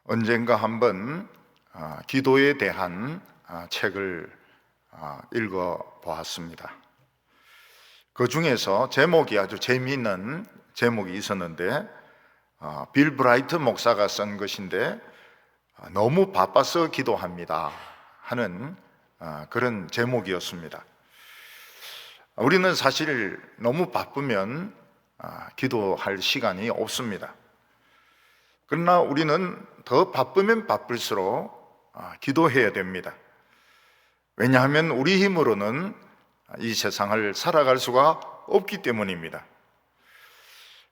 언젠가 한번 기도에 대한 책을 읽어 보았습니다. 그 중에서 제목이 아주 재미있는 제목이 있었는데 빌 브라이트 목사가 쓴 것인데 너무 바빠서 기도합니다 하는 그런 제목이었습니다. 우리는 사실 너무 바쁘면 기도할 시간이 없습니다. 그러나 우리는 더 바쁘면 바쁠수록 기도해야 됩니다. 왜냐하면 우리 힘으로는 이 세상을 살아갈 수가 없기 때문입니다.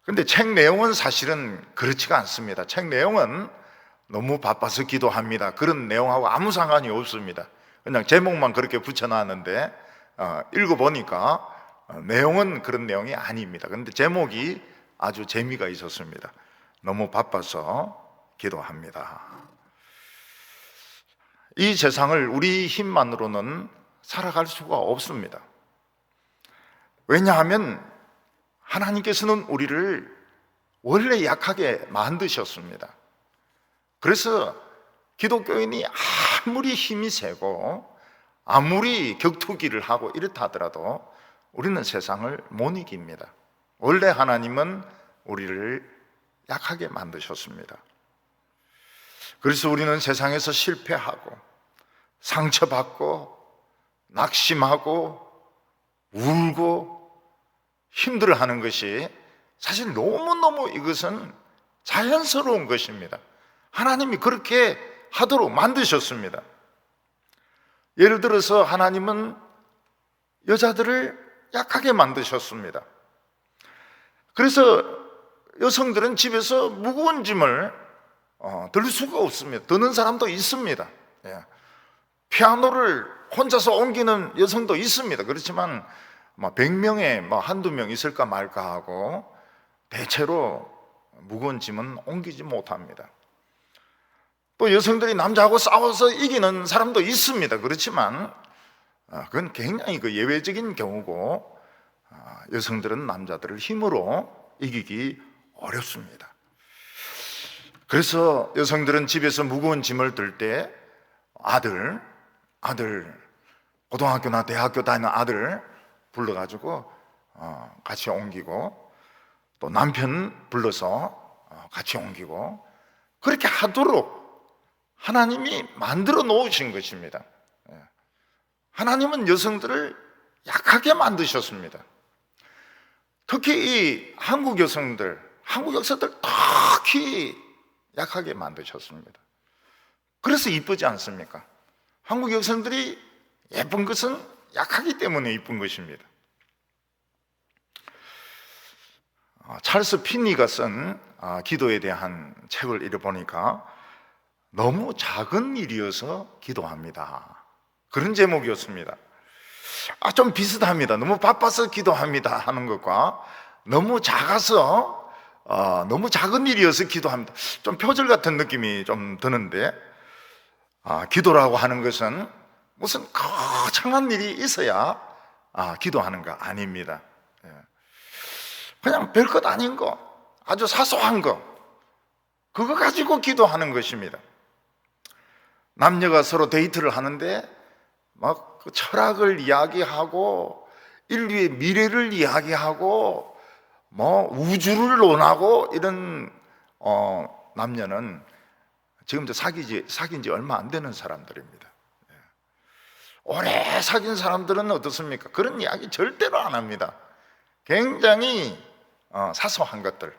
그런데 책 내용은 사실은 그렇지가 않습니다. 책 내용은 너무 바빠서 기도합니다 그런 내용하고 아무 상관이 없습니다. 그냥 제목만 그렇게 붙여놨는데 읽어보니까 내용은 그런 내용이 아닙니다. 그런데 제목이 아주 재미가 있었습니다. 너무 바빠서 기도합니다. 이 세상을 우리 힘만으로는 살아갈 수가 없습니다. 왜냐하면 하나님께서는 우리를 원래 약하게 만드셨습니다. 그래서 기독교인이 아무리 힘이 세고 아무리 격투기를 하고 이렇다 하더라도 우리는 세상을 못 이깁니다. 원래 하나님은 우리를 약하게 만드셨습니다. 그래서 우리는 세상에서 실패하고 상처받고 낙심하고 울고 힘들어하는 것이 사실 너무너무 이것은 자연스러운 것입니다. 하나님이 그렇게 하도록 만드셨습니다. 예를 들어서 하나님은 여자들을 약하게 만드셨습니다. 그래서 여성들은 집에서 무거운 짐을 들 수가 없습니다. 드는 사람도 있습니다. 피아노를 혼자서 옮기는 여성도 있습니다. 그렇지만 100명에 한두 명 있을까 말까 하고 대체로 무거운 짐은 옮기지 못합니다. 또 여성들이 남자하고 싸워서 이기는 사람도 있습니다. 그렇지만 그건 굉장히 예외적인 경우고 여성들은 남자들을 힘으로 이기기 어렵습니다. 그래서 여성들은 집에서 무거운 짐을 들 때 아들 고등학교나 대학교 다니는 아들 불러가지고 같이 옮기고 또 남편 불러서 같이 옮기고 그렇게 하도록 하나님이 만들어 놓으신 것입니다. 하나님은 여성들을 약하게 만드셨습니다. 특히 이 한국 여성들 특히 약하게 만드셨습니다. 그래서 이쁘지 않습니까? 한국 여성들이 예쁜 것은 약하기 때문에 이쁜 것입니다. 찰스 피니가 쓴 기도에 대한 책을 읽어보니까 너무 작은 일이어서 기도합니다 그런 제목이었습니다. 좀 비슷합니다. 너무 바빠서 기도합니다 하는 것과 너무 작아서 너무 작은 일이어서 기도합니다, 좀 표절 같은 느낌이 좀 드는데 기도라고 하는 것은 무슨 거창한 일이 있어야 기도하는 거 아닙니다. 그냥 별것 아닌 거, 아주 사소한 거, 그거 가지고 기도하는 것입니다. 남녀가 서로 데이트를 하는데 그 철학을 이야기하고 인류의 미래를 이야기하고 우주를 논하고 이런 남녀는 지금 사귄 지 얼마 안 되는 사람들입니다. 오래 사귄 사람들은 어떻습니까? 그런 이야기 절대로 안 합니다. 굉장히 사소한 것들,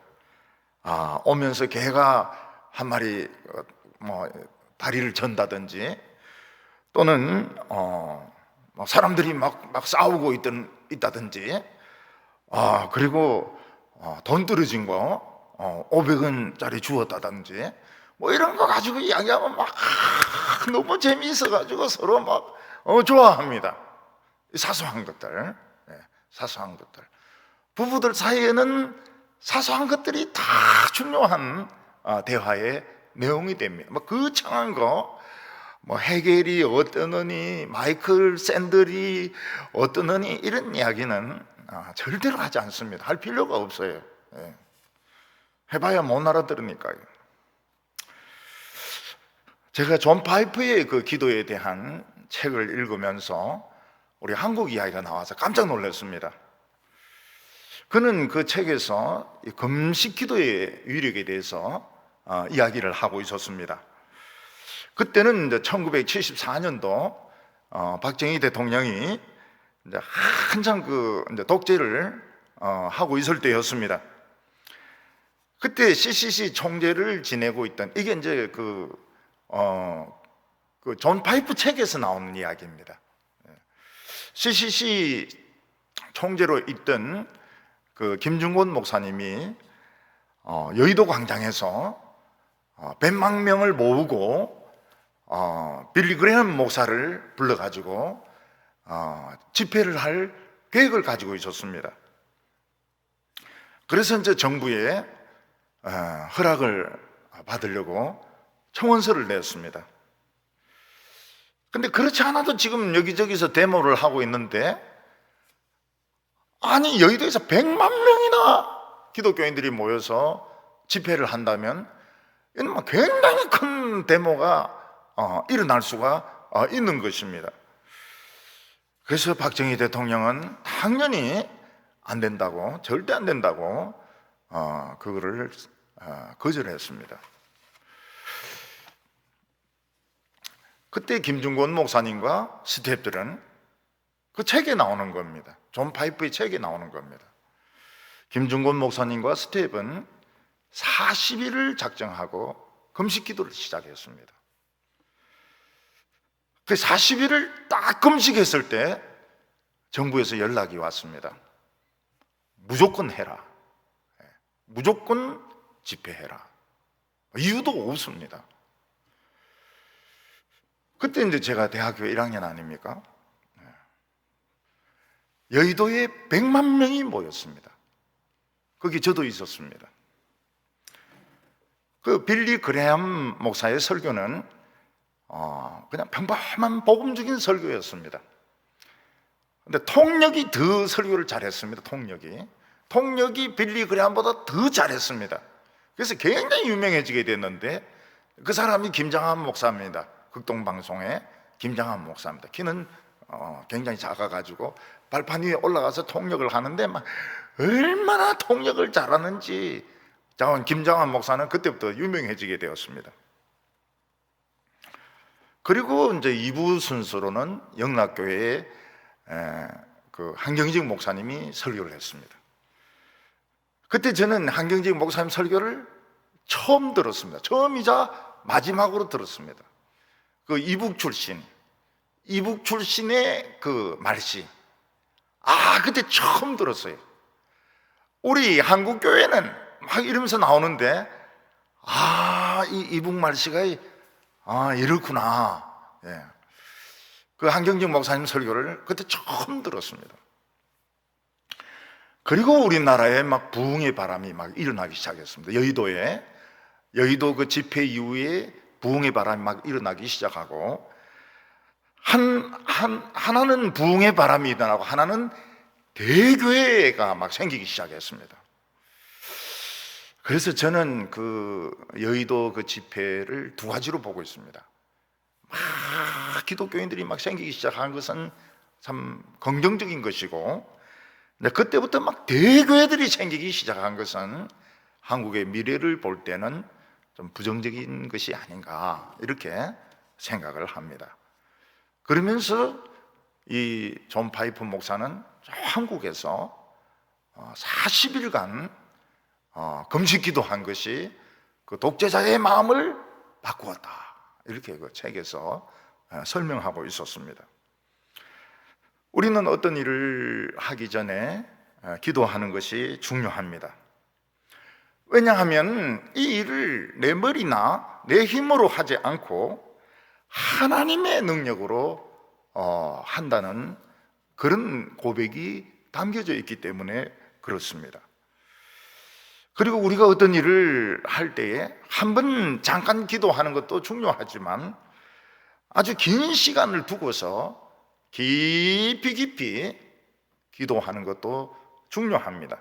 오면서 개가 한 마리 다리를 전다든지 또는 사람들이 막 싸우고 있다든지 그리고 돈 떨어진 거 500원짜리 주었다든지 이런 거 가지고 이야기하면 너무 재미있어가지고 서로 좋아합니다. 사소한 것들, 사소한 것들. 부부들 사이에는 사소한 것들이 다 중요한 대화의 내용이 됩니다. 거창한 거, 헤겔이 어떠느니, 마이클 샌들이 어떠느니 이런 이야기는 절대로 하지 않습니다. 할 필요가 없어요. 해봐야 못 알아들으니까요. 제가 존 파이프의 그 기도에 대한 책을 읽으면서 우리 한국 이야기가 나와서 깜짝 놀랐습니다. 그는 그 책에서 금식 기도의 위력에 대해서 이야기를 하고 있었습니다. 그때는 이제 1974년도 박정희 대통령이 이제 한창 그 이제 독재를 하고 있을 때였습니다. 그때 CCC 총재를 지내고 있던, 이게 이제 그 존 파이프 책에서 나오는 이야기입니다. CCC 총재로 있던 그 김중곤 목사님이 여의도 광장에서 100만 명을 모으고 빌리 그레엄 목사를 불러가지고 집회를 할 계획을 가지고 있었습니다. 그래서 이제 정부에 허락을 받으려고 청원서를 냈습니다. 근데 그렇지 않아도 지금 여기저기서 데모를 하고 있는데, 아니 여의도에서 100만 명이나 기독교인들이 모여서 집회를 한다면 이건 굉장히 큰 데모가 일어날 수가 있는 것입니다. 그래서 박정희 대통령은 당연히 안 된다고, 절대 안 된다고 그거를 거절했습니다. 그때 김중곤 목사님과 스태프들은 그 책에 나오는 겁니다. 존 파이프의 책에 나오는 겁니다. 김중곤 목사님과 스텝은 40일을 작정하고 금식 기도를 시작했습니다. 그 40일을 딱 금식했을 때 정부에서 연락이 왔습니다. 무조건 해라. 무조건 집회해라. 이유도 없습니다. 그때 이제 제가 대학교 1학년 아닙니까? 여의도에 100만 명이 모였습니다. 거기 저도 있었습니다. 그 빌리 그레엄 목사의 설교는 그냥 평범한 복음적인 설교였습니다. 근데 통역이 더 설교를 잘했습니다. 통역이 빌리 그레엄보다 더 잘했습니다. 그래서 굉장히 유명해지게 됐는데, 그 사람이 김장한 목사입니다. 극동방송의 김장한 목사입니다. 키는 굉장히 작아가지고 발판 위에 올라가서 통역을 하는데 막 얼마나 통역을 잘하는지 김장한 목사는 그때부터 유명해지게 되었습니다. 그리고 이제 2부 순서로는 영락교회의 그 한경직 목사님이 설교를 했습니다. 그때 저는 한경직 목사님 설교를 처음 들었습니다. 처음이자 마지막으로 들었습니다. 그 이북 출신의 그 말씨, 그때 처음 들었어요. 우리 한국 교회는 막 이러면서 나오는데, 이 이북 말씨가 이렇구나. 예. 그 한경직 목사님 설교를 그때 처음 들었습니다. 그리고 우리나라에 막 부흥의 바람이 막 일어나기 시작했습니다. 여의도 그 집회 이후에 부흥의 바람이 막 일어나기 시작하고, 하나는 부흥의 바람이 일어나고 하나는 대교회가 막 생기기 시작했습니다. 그래서 저는 그 여의도 그 집회를 두 가지로 보고 있습니다. 막 기독교인들이 막 생기기 시작한 것은 참 긍정적인 것이고, 근데 그때부터 막 대교회들이 생기기 시작한 것은 한국의 미래를 볼 때는 좀 부정적인 것이 아닌가, 이렇게 생각을 합니다. 그러면서 이 존 파이프 목사는 한국에서 40일간 금식 기도한 것이 그 독재자의 마음을 바꾸었다, 이렇게 그 책에서 설명하고 있었습니다. 우리는 어떤 일을 하기 전에 기도하는 것이 중요합니다. 왜냐하면 이 일을 내 머리나 내 힘으로 하지 않고 하나님의 능력으로 한다는 그런 고백이 담겨져 있기 때문에 그렇습니다. 그리고 우리가 어떤 일을 할 때에 한 번 잠깐 기도하는 것도 중요하지만 아주 긴 시간을 두고서 깊이 기도하는 것도 중요합니다.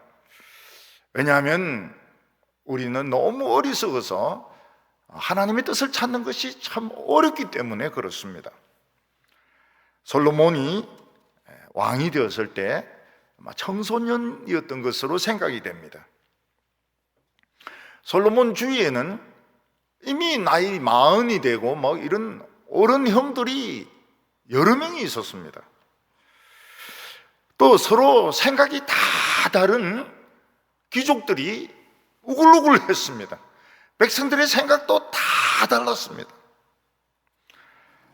왜냐하면 우리는 너무 어리석어서 하나님의 뜻을 찾는 것이 참 어렵기 때문에 그렇습니다. 솔로몬이 왕이 되었을 때 청소년이었던 것으로 생각이 됩니다. 솔로몬 주위에는 이미 나이 40이 되고 이런 어른 형들이 여러 명이 있었습니다. 또 서로 생각이 다 다른 귀족들이 우글우글했습니다. 백성들의 생각도 다 달랐습니다.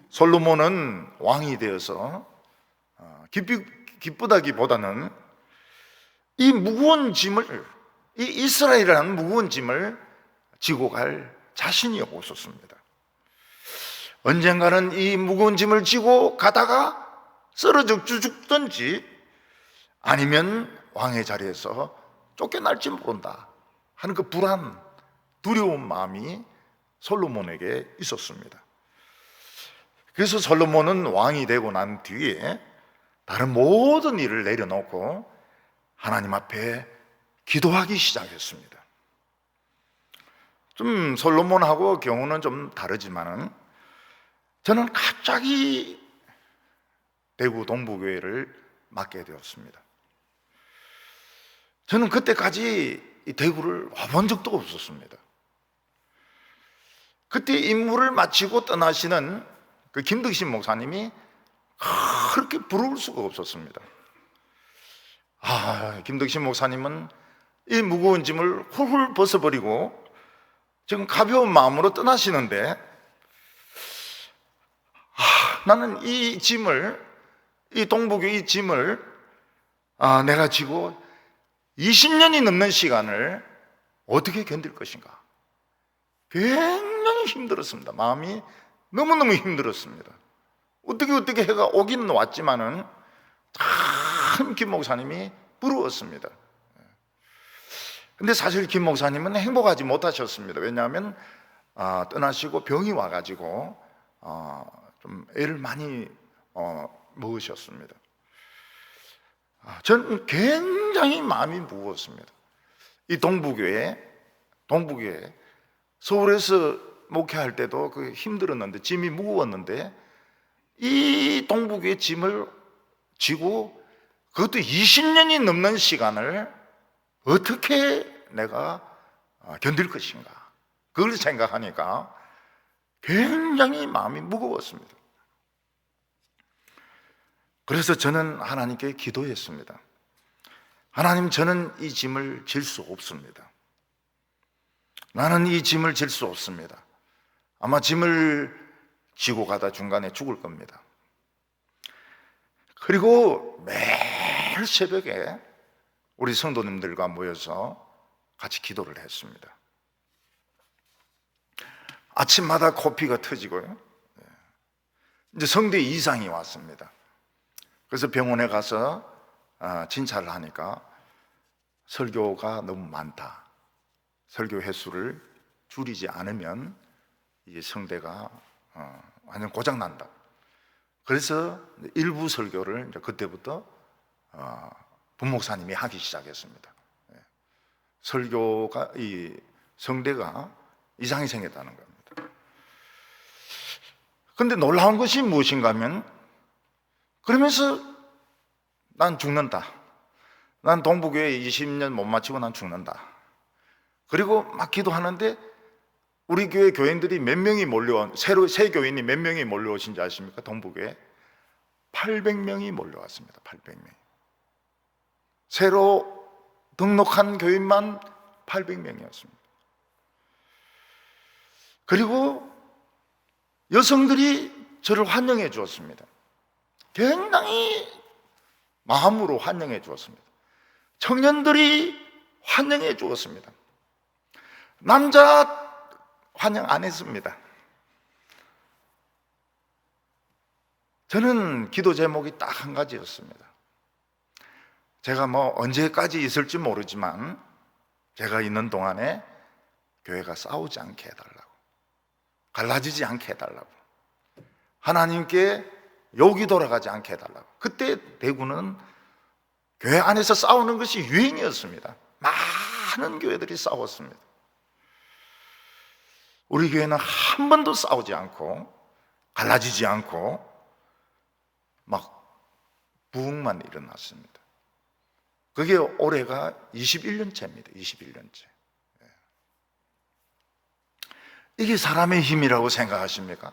솔로몬은 왕이 되어서 기쁘다기보다는 이 무거운 짐을, 이 이스라엘이라는 무거운 짐을 지고 갈 자신이 없었습니다. 언젠가는 이 무거운 짐을 지고 가다가 쓰러져 죽든지 아니면 왕의 자리에서 쫓겨날지 모른다 하는 그 불안, 두려운 마음이 솔로몬에게 있었습니다. 그래서 솔로몬은 왕이 되고 난 뒤에 다른 모든 일을 내려놓고 하나님 앞에 기도하기 시작했습니다. 좀 솔로몬하고 경우는 좀 다르지만은 저는 갑자기 대구 동부교회를 맡게 되었습니다. 저는 그때까지 이 대구를 와본 적도 없었습니다. 그때 임무를 마치고 떠나시는 그 김덕신 목사님이 그렇게 부러울 수가 없었습니다. 김덕신 목사님은 이 무거운 짐을 훌훌 벗어버리고 지금 가벼운 마음으로 떠나시는데 나는 이 짐을, 이 동북의 이 짐을 내가 지고 20년이 넘는 시간을 어떻게 견딜 것인가. 굉장히 힘들었습니다. 마음이 너무너무 힘들었습니다. 어떻게 해가 오기는 왔지만은 참 김 목사님이 부러웠습니다. 근데 사실 김 목사님은 행복하지 못하셨습니다. 왜냐하면 떠나시고 병이 와가지고 좀 애를 많이 먹으셨습니다. 저는 굉장히 마음이 무거웠습니다. 이 동부교회 서울에서 목회할 때도 그 힘들었는데 짐이 무거웠는데 이 동부교회 짐을 지고 그것도 20년이 넘는 시간을 어떻게 내가 견딜 것인가, 그걸 생각하니까 굉장히 마음이 무거웠습니다. 그래서 저는 하나님께 기도했습니다. 하나님, 저는 이 짐을 질 수 없습니다. 나는 이 짐을 질 수 없습니다. 아마 짐을 지고 가다 중간에 죽을 겁니다. 그리고 매일 새벽에 우리 성도님들과 모여서 같이 기도를 했습니다. 아침마다 코피가 터지고요. 이제 성대 이상이 왔습니다. 그래서 병원에 가서 진찰을 하니까 설교가 너무 많다. 설교 횟수를 줄이지 않으면 이게 성대가 완전 고장난다. 그래서 일부 설교를 이제 그때부터 부목사님이 하기 시작했습니다. 설교가, 이 성대가 이상이 생겼다는 겁니다. 그런데 놀라운 것이 무엇인가 하면, 그러면서 난 죽는다. 난 동부교회 20년 못 마치고 난 죽는다. 그리고 막 기도하는데 우리 교회 교인들이 몇 명이 몰려온, 새 교인이 몇 명이 몰려오신지 아십니까? 동부교회 800명이 몰려왔습니다. 800명. 새로 등록한 교인만 800명이었습니다. 그리고 여성들이 저를 환영해 주었습니다. 굉장히 마음으로 환영해 주었습니다. 청년들이 환영해 주었습니다. 남자 환영 안 했습니다. 저는 기도 제목이 딱 한 가지였습니다. 제가 언제까지 있을지 모르지만 제가 있는 동안에 교회가 싸우지 않게 해달라고, 갈라지지 않게 해달라고, 하나님께 욕이 돌아가지 않게 해달라고. 그때 대구는 교회 안에서 싸우는 것이 유행이었습니다. 많은 교회들이 싸웠습니다. 우리 교회는 한 번도 싸우지 않고 갈라지지 않고 막 부흥만 일어났습니다. 그게 올해가 21년째입니다. 21년째. 이게 사람의 힘이라고 생각하십니까?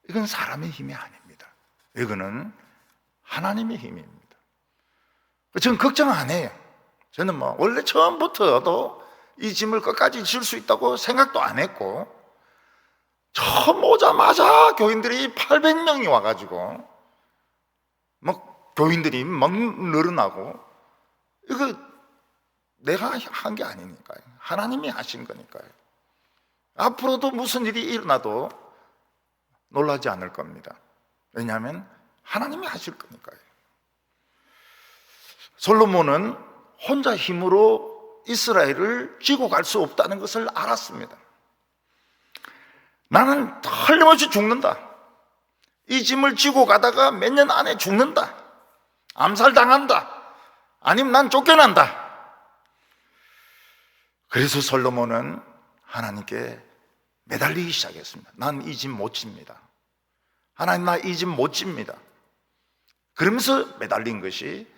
이건 사람의 힘이 아닙니다. 이거는 하나님의 힘입니다. 저는 걱정 안 해요. 저는 원래 처음부터도 이 짐을 끝까지 질 수 있다고 생각도 안 했고, 처음 오자마자 교인들이 800명이 와가지고 교인들이 막 늘어나고, 이거 내가 한 게 아니니까요. 하나님이 하신 거니까요. 앞으로도 무슨 일이 일어나도 놀라지 않을 겁니다. 왜냐하면 하나님이 하실 거니까요. 솔로몬은 혼자 힘으로 이스라엘을 쥐고 갈 수 없다는 것을 알았습니다. 나는 틀림없이 죽는다. 이 짐을 쥐고 가다가 몇 년 안에 죽는다. 암살당한다. 아니면 난 쫓겨난다. 그래서 솔로몬은 하나님께 매달리기 시작했습니다. 난 이 짐 못 집니다. 하나님, 나 이 짐 못 집니다. 그러면서 매달린 것이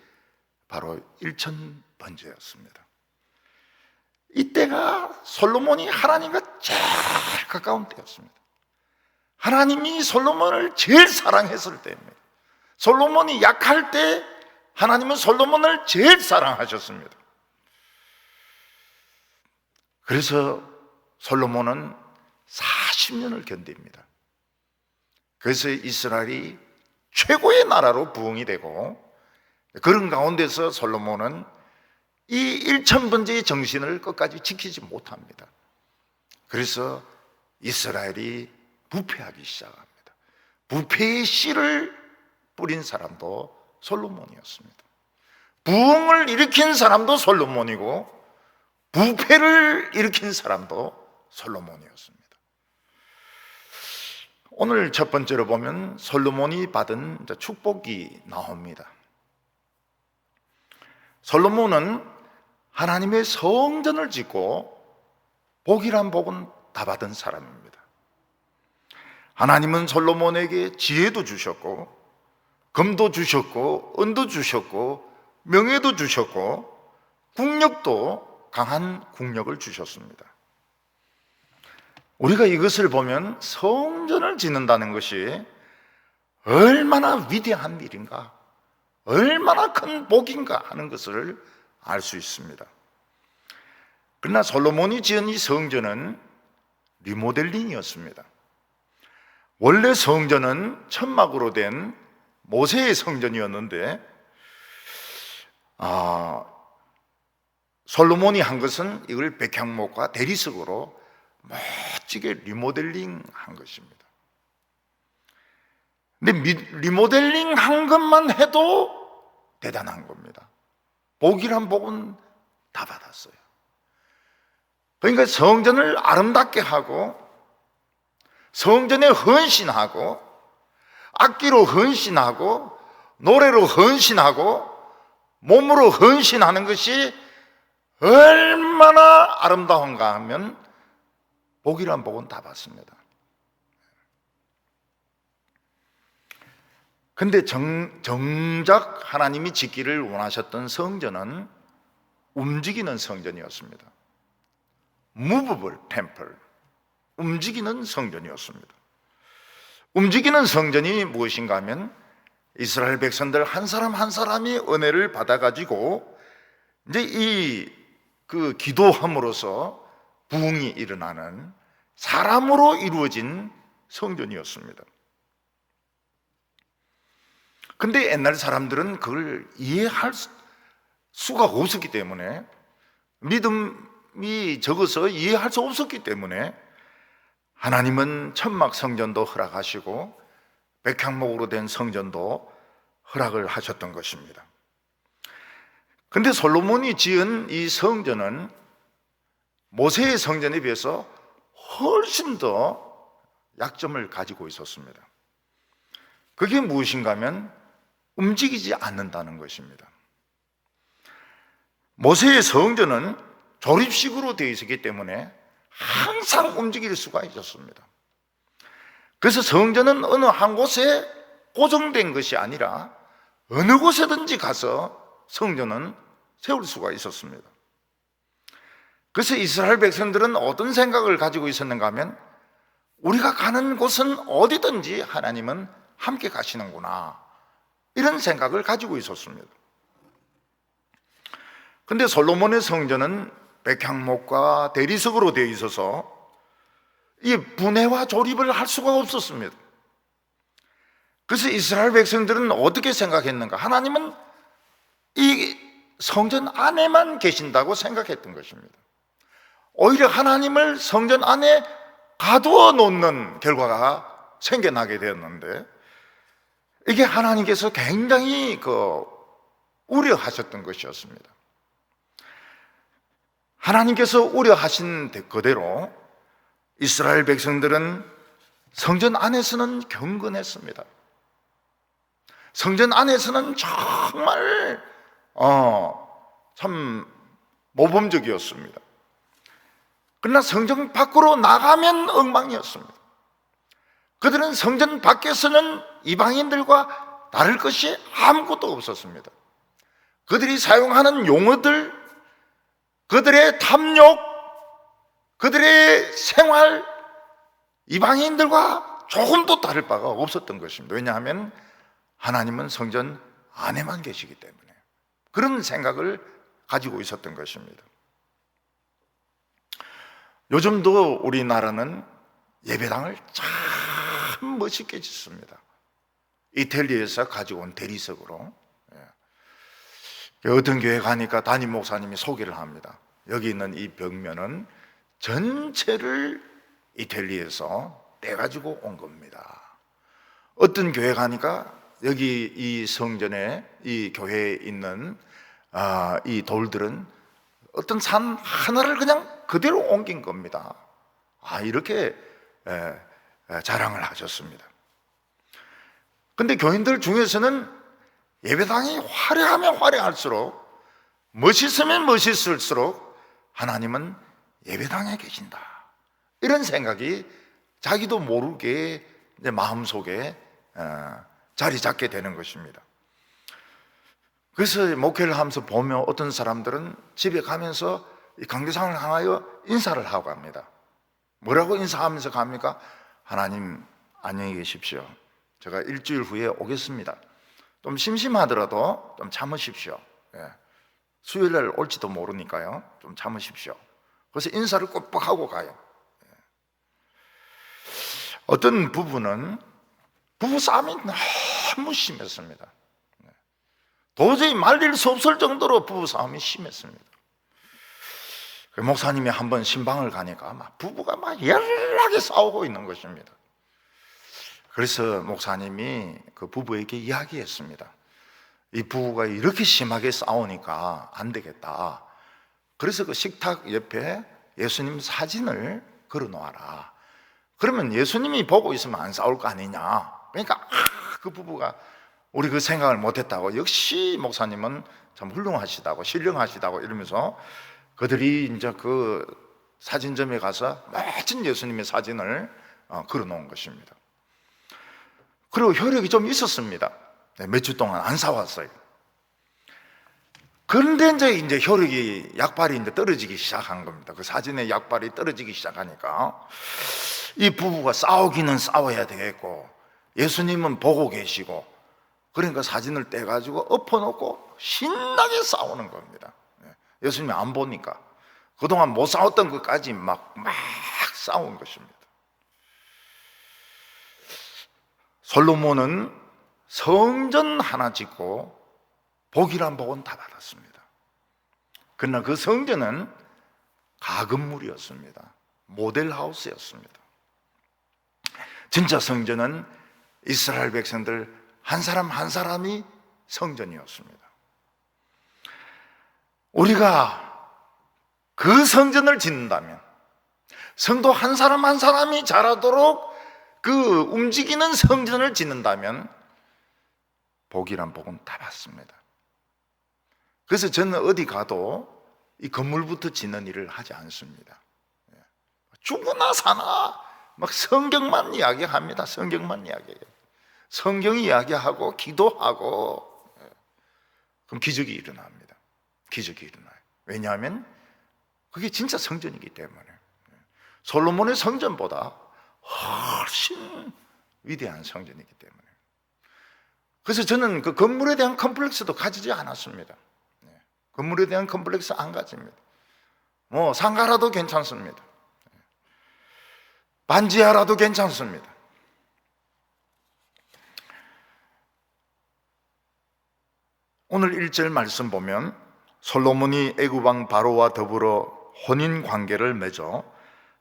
바로 일천번제였습니다. 이때가 솔로몬이 하나님과 제일 가까운 때였습니다. 하나님이 솔로몬을 제일 사랑했을 때입니다. 솔로몬이 약할 때 하나님은 솔로몬을 제일 사랑하셨습니다. 그래서 솔로몬은 40년을 견딥니다. 그래서 이스라엘이 최고의 나라로 부흥이 되고, 그런 가운데서 솔로몬은 이 일천번제의 정신을 끝까지 지키지 못합니다. 그래서 이스라엘이 부패하기 시작합니다. 부패의 씨를 뿌린 사람도 솔로몬이었습니다. 부흥을 일으킨 사람도 솔로몬이고, 부패를 일으킨 사람도 솔로몬이었습니다. 오늘 첫 번째로 보면 솔로몬이 받은 축복이 나옵니다. 솔로몬은 하나님의 성전을 짓고 복이란 복은 다 받은 사람입니다. 하나님은 솔로몬에게 지혜도 주셨고, 금도 주셨고, 은도 주셨고, 명예도 주셨고, 국력도 강한 국력을 주셨습니다. 우리가 이것을 보면 성전을 짓는다는 것이 얼마나 위대한 일인가, 얼마나 큰 복인가 하는 것을 알 수 있습니다. 그러나 솔로몬이 지은 이 성전은 리모델링이었습니다. 원래 성전은 천막으로 된 모세의 성전이었는데, 솔로몬이 한 것은 이걸 백향목과 대리석으로 멋지게 리모델링 한 것입니다. 근데 리모델링 한 것만 해도 대단한 겁니다. 복이란 복은 다 받았어요. 그러니까 성전을 아름답게 하고, 성전에 헌신하고, 악기로 헌신하고, 노래로 헌신하고, 몸으로 헌신하는 것이 얼마나 아름다운가 하면 복이란 복은 다 받습니다. 근데 정작 하나님이 짓기를 원하셨던 성전은 움직이는 성전이었습니다. Movable Temple, 움직이는 성전이었습니다. 움직이는 성전이 무엇인가 하면 이스라엘 백성들 한 사람 한 사람이 은혜를 받아가지고 이제 그 기도함으로써 부흥이 일어나는 사람으로 이루어진 성전이었습니다. 근데 옛날 사람들은 그걸 이해할 수가 없었기 때문에, 믿음이 적어서 이해할 수 없었기 때문에 하나님은 천막 성전도 허락하시고 백향목으로 된 성전도 허락을 하셨던 것입니다. 근데 솔로몬이 지은 이 성전은 모세의 성전에 비해서 훨씬 더 약점을 가지고 있었습니다. 그게 무엇인가 하면 움직이지 않는다는 것입니다. 모세의 성전은 조립식으로 되어 있었기 때문에 항상 움직일 수가 있었습니다. 그래서 성전은 어느 한 곳에 고정된 것이 아니라 어느 곳에든지 가서 성전은 세울 수가 있었습니다. 그래서 이스라엘 백성들은 어떤 생각을 가지고 있었는가 하면, 우리가 가는 곳은 어디든지 하나님은 함께 가시는구나, 이런 생각을 가지고 있었습니다. 그런데 솔로몬의 성전은 백향목과 대리석으로 되어 있어서 이 분해와 조립을 할 수가 없었습니다. 그래서 이스라엘 백성들은 어떻게 생각했는가? 하나님은 이 성전 안에만 계신다고 생각했던 것입니다. 오히려 하나님을 성전 안에 가두어 놓는 결과가 생겨나게 되었는데, 이게 하나님께서 굉장히 우려하셨던 것이었습니다. 하나님께서 우려하신 그대로 이스라엘 백성들은 성전 안에서는 경건했습니다. 성전 안에서는 정말 참 모범적이었습니다. 그러나 성전 밖으로 나가면 엉망이었습니다. 그들은 성전 밖에서는 이방인들과 다를 것이 아무것도 없었습니다. 그들이 사용하는 용어들, 그들의 탐욕, 그들의 생활, 이방인들과 조금도 다를 바가 없었던 것입니다. 왜냐하면 하나님은 성전 안에만 계시기 때문에 그런 생각을 가지고 있었던 것입니다. 요즘도 우리나라는 예배당을 참 멋있게 짓습니다. 이태리에서 가지고 온 대리석으로. 어떤 교회 가니까 담임 목사님이 소개를 합니다. 여기 있는 이 벽면은 전체를 이태리에서 떼가지고 온 겁니다. 어떤 교회 가니까 여기 이 성전에, 이 교회에 있는 이 돌들은 어떤 산 하나를 그냥 그대로 옮긴 겁니다. 이렇게 자랑을 하셨습니다. 근데 교인들 중에서는 예배당이 화려하면 화려할수록, 멋있으면 멋있을수록 하나님은 예배당에 계신다, 이런 생각이 자기도 모르게 마음속에 자리 잡게 되는 것입니다. 그래서 목회를 하면서 보면 어떤 사람들은 집에 가면서 이 강대상을 향하여 인사를 하고 갑니다. 뭐라고 인사하면서 갑니까? 하나님 안녕히 계십시오. 제가 일주일 후에 오겠습니다. 좀 심심하더라도 좀 참으십시오. 수요일날 올지도 모르니까요. 좀 참으십시오. 그래서 인사를 꼭 하고 가요. 어떤 부부는 부부싸움이 너무 심했습니다. 도저히 말릴 수 없을 정도로 부부싸움이 심했습니다. 목사님이 한번 신방을 가니까 부부가 연락이 싸우고 있는 것입니다. 그래서 목사님이 그 부부에게 이야기했습니다. 이 부부가 이렇게 심하게 싸우니까 안 되겠다. 그래서 그 식탁 옆에 예수님 사진을 걸어 놓아라. 그러면 예수님이 보고 있으면 안 싸울 거 아니냐. 그러니까 그 부부가 우리 그 생각을 못했다고, 역시 목사님은 참 훌륭하시다고, 신령하시다고 이러면서 그들이 이제 그 사진점에 가서 멋진 예수님의 사진을 걸어 놓은 것입니다. 그리고 혈액이 좀 있었습니다. 몇 주 동안 안 사왔어요. 그런데 이제 혈액이, 약발이 이제 떨어지기 시작한 겁니다. 그 사진에 약발이 떨어지기 시작하니까 이 부부가 싸우기는 싸워야 되겠고, 예수님은 보고 계시고, 그러니까 사진을 떼가지고 엎어놓고 신나게 싸우는 겁니다. 예수님이 안 보니까. 그동안 못 싸웠던 것까지 막 싸운 것입니다. 솔로몬은 성전 하나 짓고 복이란 복은 다 받았습니다. 그러나 그 성전은 가건물이었습니다. 모델하우스였습니다. 진짜 성전은 이스라엘 백성들 한 사람 한 사람이 성전이었습니다. 우리가 그 성전을 짓는다면, 성도 한 사람 한 사람이 잘하도록 그 움직이는 성전을 짓는다면 복이란 복은 다 받습니다. 그래서 저는 어디 가도 이 건물부터 짓는 일을 하지 않습니다. 죽으나 사나 막 성경만 이야기합니다. 성경만 이야기해요. 성경 이야기하고 기도하고, 그럼 기적이 일어납니다. 기적이 일어나요. 왜냐하면 그게 진짜 성전이기 때문에. 솔로몬의 성전보다 훨씬 위대한 성전이기 때문에. 그래서 저는 그 건물에 대한 컴플렉스도 가지지 않았습니다. 건물에 대한 컴플렉스 안 가집니다. 뭐 상가라도 괜찮습니다. 반지하라도 괜찮습니다. 오늘 1절 말씀 보면 솔로몬이 애굽 왕 바로와 더불어 혼인 관계를 맺어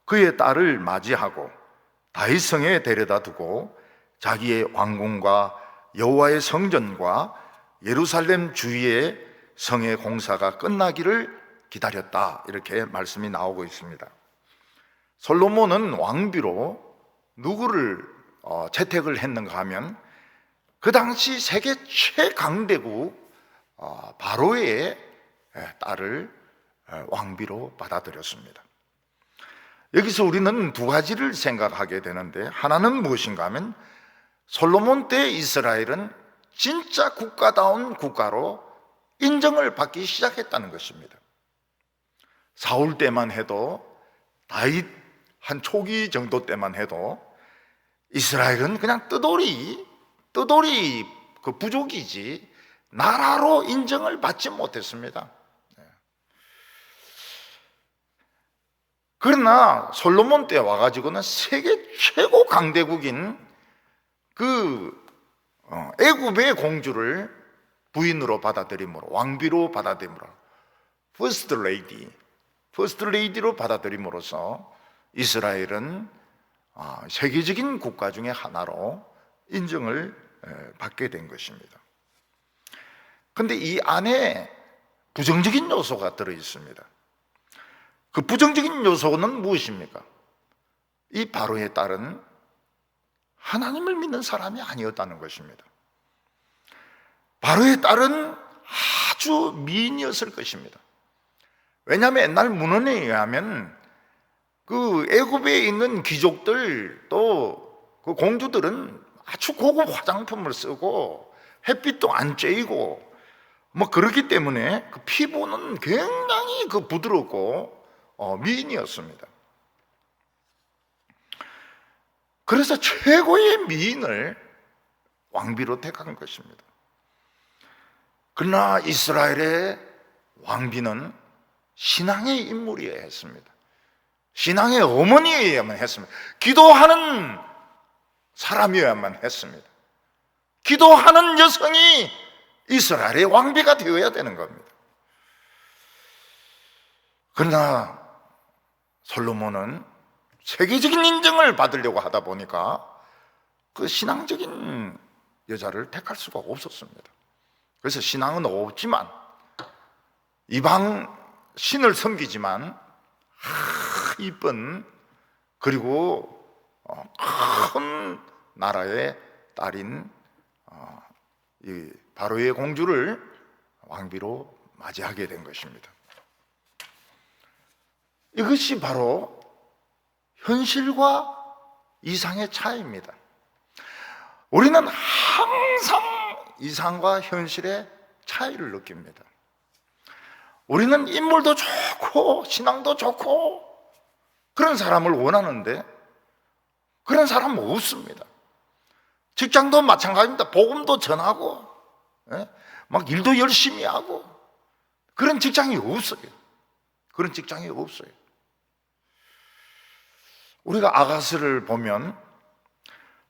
그의 딸을 맞이하고 다윗성에 데려다 두고 자기의 왕궁과 여호와의 성전과 예루살렘 주위의 성의 공사가 끝나기를 기다렸다, 이렇게 말씀이 나오고 있습니다. 솔로몬은 왕비로 누구를 채택을 했는가 하면 그 당시 세계 최강대국 바로의 딸을 왕비로 받아들였습니다. 여기서 우리는 두 가지를 생각하게 되는데, 하나는 무엇인가 하면 솔로몬 때 이스라엘은 진짜 국가다운 국가로 인정을 받기 시작했다는 것입니다. 사울 때만 해도, 다윗 한 초기 정도 때만 해도 이스라엘은 그냥 뜨돌이 그 부족이지 나라로 인정을 받지 못했습니다. 그러나 솔로몬 때 와가지고는 세계 최고 강대국인 그 애굽의 공주를 부인으로 받아들임으로, 왕비로 받아들임으로, 퍼스트 레이디로 받아들임으로써 이스라엘은 세계적인 국가 중에 하나로 인정을 받게 된 것입니다. 그런데 이 안에 부정적인 요소가 들어 있습니다. 그 부정적인 요소는 무엇입니까? 이 바로의 딸은 하나님을 믿는 사람이 아니었다는 것입니다. 바로의 딸은 아주 미인이었을 것입니다. 왜냐하면 옛날 문헌에 의하면 그 애굽에 있는 귀족들 또 그 공주들은 아주 고급 화장품을 쓰고 햇빛도 안 쬐이고 뭐 그렇기 때문에 그 피부는 굉장히 그 부드럽고 미인이었습니다. 그래서 최고의 미인을 왕비로 택한 것입니다. 그러나 이스라엘의 왕비는 신앙의 인물이어야 했습니다. 신앙의 어머니여야만 했습니다. 기도하는 사람이어야만 했습니다. 기도하는 여성이 이스라엘의 왕비가 되어야 되는 겁니다. 그러나 솔로몬은 세계적인 인정을 받으려고 하다 보니까 그 신앙적인 여자를 택할 수가 없었습니다. 그래서 신앙은 없지만, 이방 신을 섬기지만 이쁜, 그리고 큰 나라의 딸인 이 바로의 공주를 왕비로 맞이하게 된 것입니다. 이것이 바로 현실과 이상의 차이입니다. 우리는 항상 이상과 현실의 차이를 느낍니다. 우리는 인물도 좋고 신앙도 좋고 그런 사람을 원하는데 그런 사람은 없습니다. 직장도 마찬가지입니다. 복음도 전하고 막 일도 열심히 하고 그런 직장이 없어요. 그런 직장이 없어요. 우리가 아가스를 보면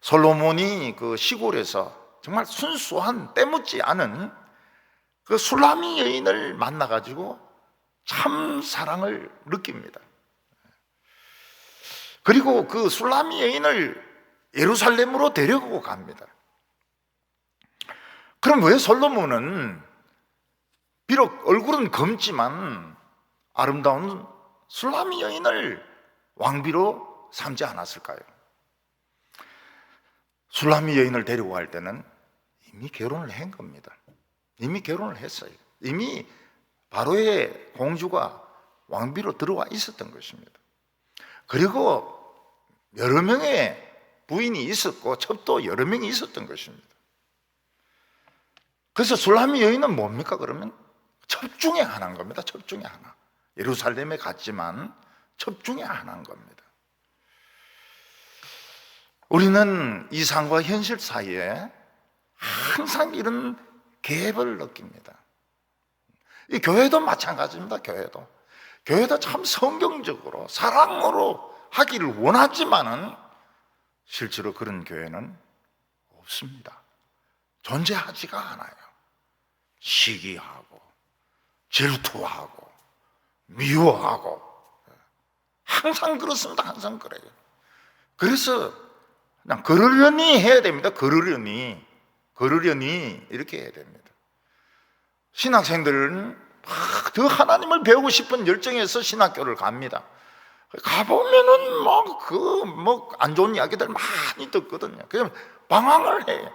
솔로몬이 그 시골에서 정말 순수한 때묻지 않은 그 술라미 여인을 만나가지고 참 사랑을 느낍니다. 그리고 그 술라미 여인을 예루살렘으로 데려가고 갑니다. 그럼 왜 솔로몬은 비록 얼굴은 검지만 아름다운 술라미 여인을 왕비로 삼지 않았을까요? 술라미 여인을 데리고 갈 때는 이미 결혼을 한 겁니다. 이미 결혼을 했어요. 이미 바로의 공주가 왕비로 들어와 있었던 것입니다. 그리고 여러 명의 부인이 있었고 첩도 여러 명이 있었던 것입니다. 그래서 술람미 여인은 뭡니까? 그러면 첩 중에 하나인 겁니다. 첩 중에 하나. 예루살렘에 갔지만 첩 중에 하나인 겁니다. 우리는 이상과 현실 사이에 항상 이런 갭을 느낍니다. 이 교회도 마찬가지입니다. 교회도 참 성경적으로 사랑으로 하기를 원하지만은 실제로 그런 교회는 없습니다. 존재하지가 않아요. 시기하고 질투하고 미워하고 항상 그렇습니다. 항상 그래요. 그래서 그냥 그러려니 해야 됩니다. 그러려니 이렇게 해야 됩니다. 신학생들은 더 하나님을 배우고 싶은 열정에서 신학교를 갑니다. 가보면은 안 좋은 이야기들 많이 듣거든요. 그냥 방황을 해요.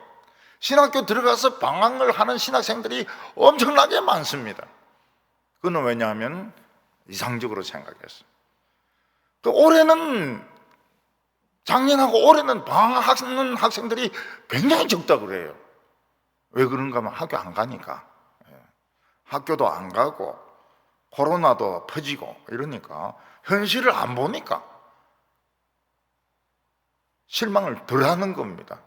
신학교 들어가서 방황을 하는 신학생들이 엄청나게 많습니다. 그건 왜냐하면 이상적으로 생각했어요. 작년하고 올해는 방황하는 학생들이 굉장히 적다고 그래요. 왜 그런가 하면 학교 안 가니까. 학교도 안 가고 코로나도 퍼지고 이러니까 현실을 안 보니까 실망을 덜 하는 겁니다.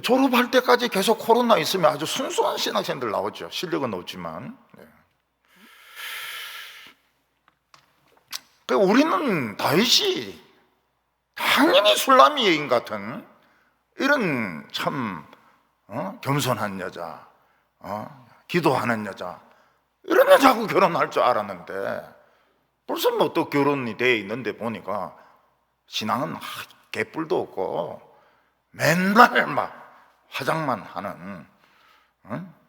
졸업할 때까지 계속 코로나 있으면 아주 순수한 신학생들 나오죠. 실력은 없지만. 우리는 다윗이 당연히 술람미 여인 같은 이런 참 겸손한 여자, 기도하는 여자, 이런 여자하고 결혼할 줄 알았는데 벌써 또 결혼이 돼 있는데 보니까 신앙은 개뿔도 없고 맨날 화장만 하는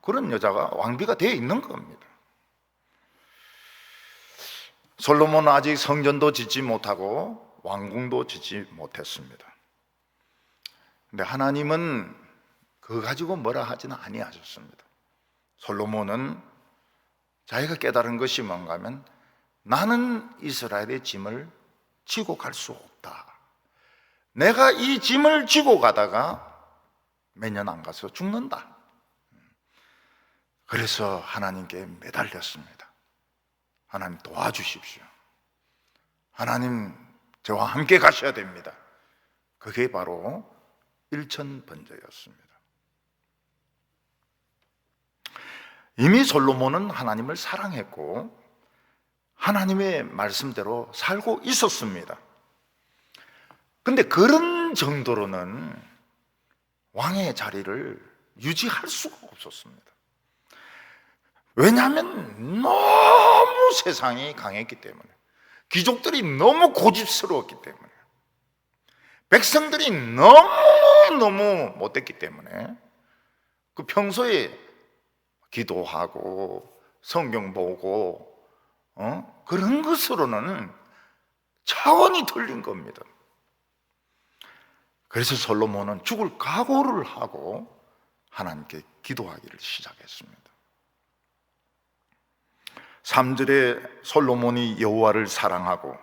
그런 여자가 왕비가 되어 있는 겁니다. 솔로몬은 아직 성전도 짓지 못하고 왕궁도 짓지 못했습니다. 근데 하나님은 그거 가지고 뭐라 하지는 아니하셨습니다. 솔로몬은 자기가 깨달은 것이 뭔가 하면 나는 이스라엘의 짐을 지고 갈 수 없다. 내가 이 짐을 지고 가다가 몇 년 안 가서 죽는다. 그래서 하나님께 매달렸습니다. 하나님 도와주십시오. 하나님 저와 함께 가셔야 됩니다. 그게 바로 일천번제였습니다. 이미 솔로몬은 하나님을 사랑했고 하나님의 말씀대로 살고 있었습니다. 근데 그런 정도로는 왕의 자리를 유지할 수가 없었습니다. 왜냐하면 너무 세상이 강했기 때문에, 귀족들이 너무 고집스러웠기 때문에, 백성들이 너무 못됐기 때문에 그 평소에 기도하고 성경 보고 그런 것으로는 차원이 틀린 겁니다. 그래서 솔로몬은 죽을 각오를 하고 하나님께 기도하기를 시작했습니다. 3절에 솔로몬이 여호와를 사랑하고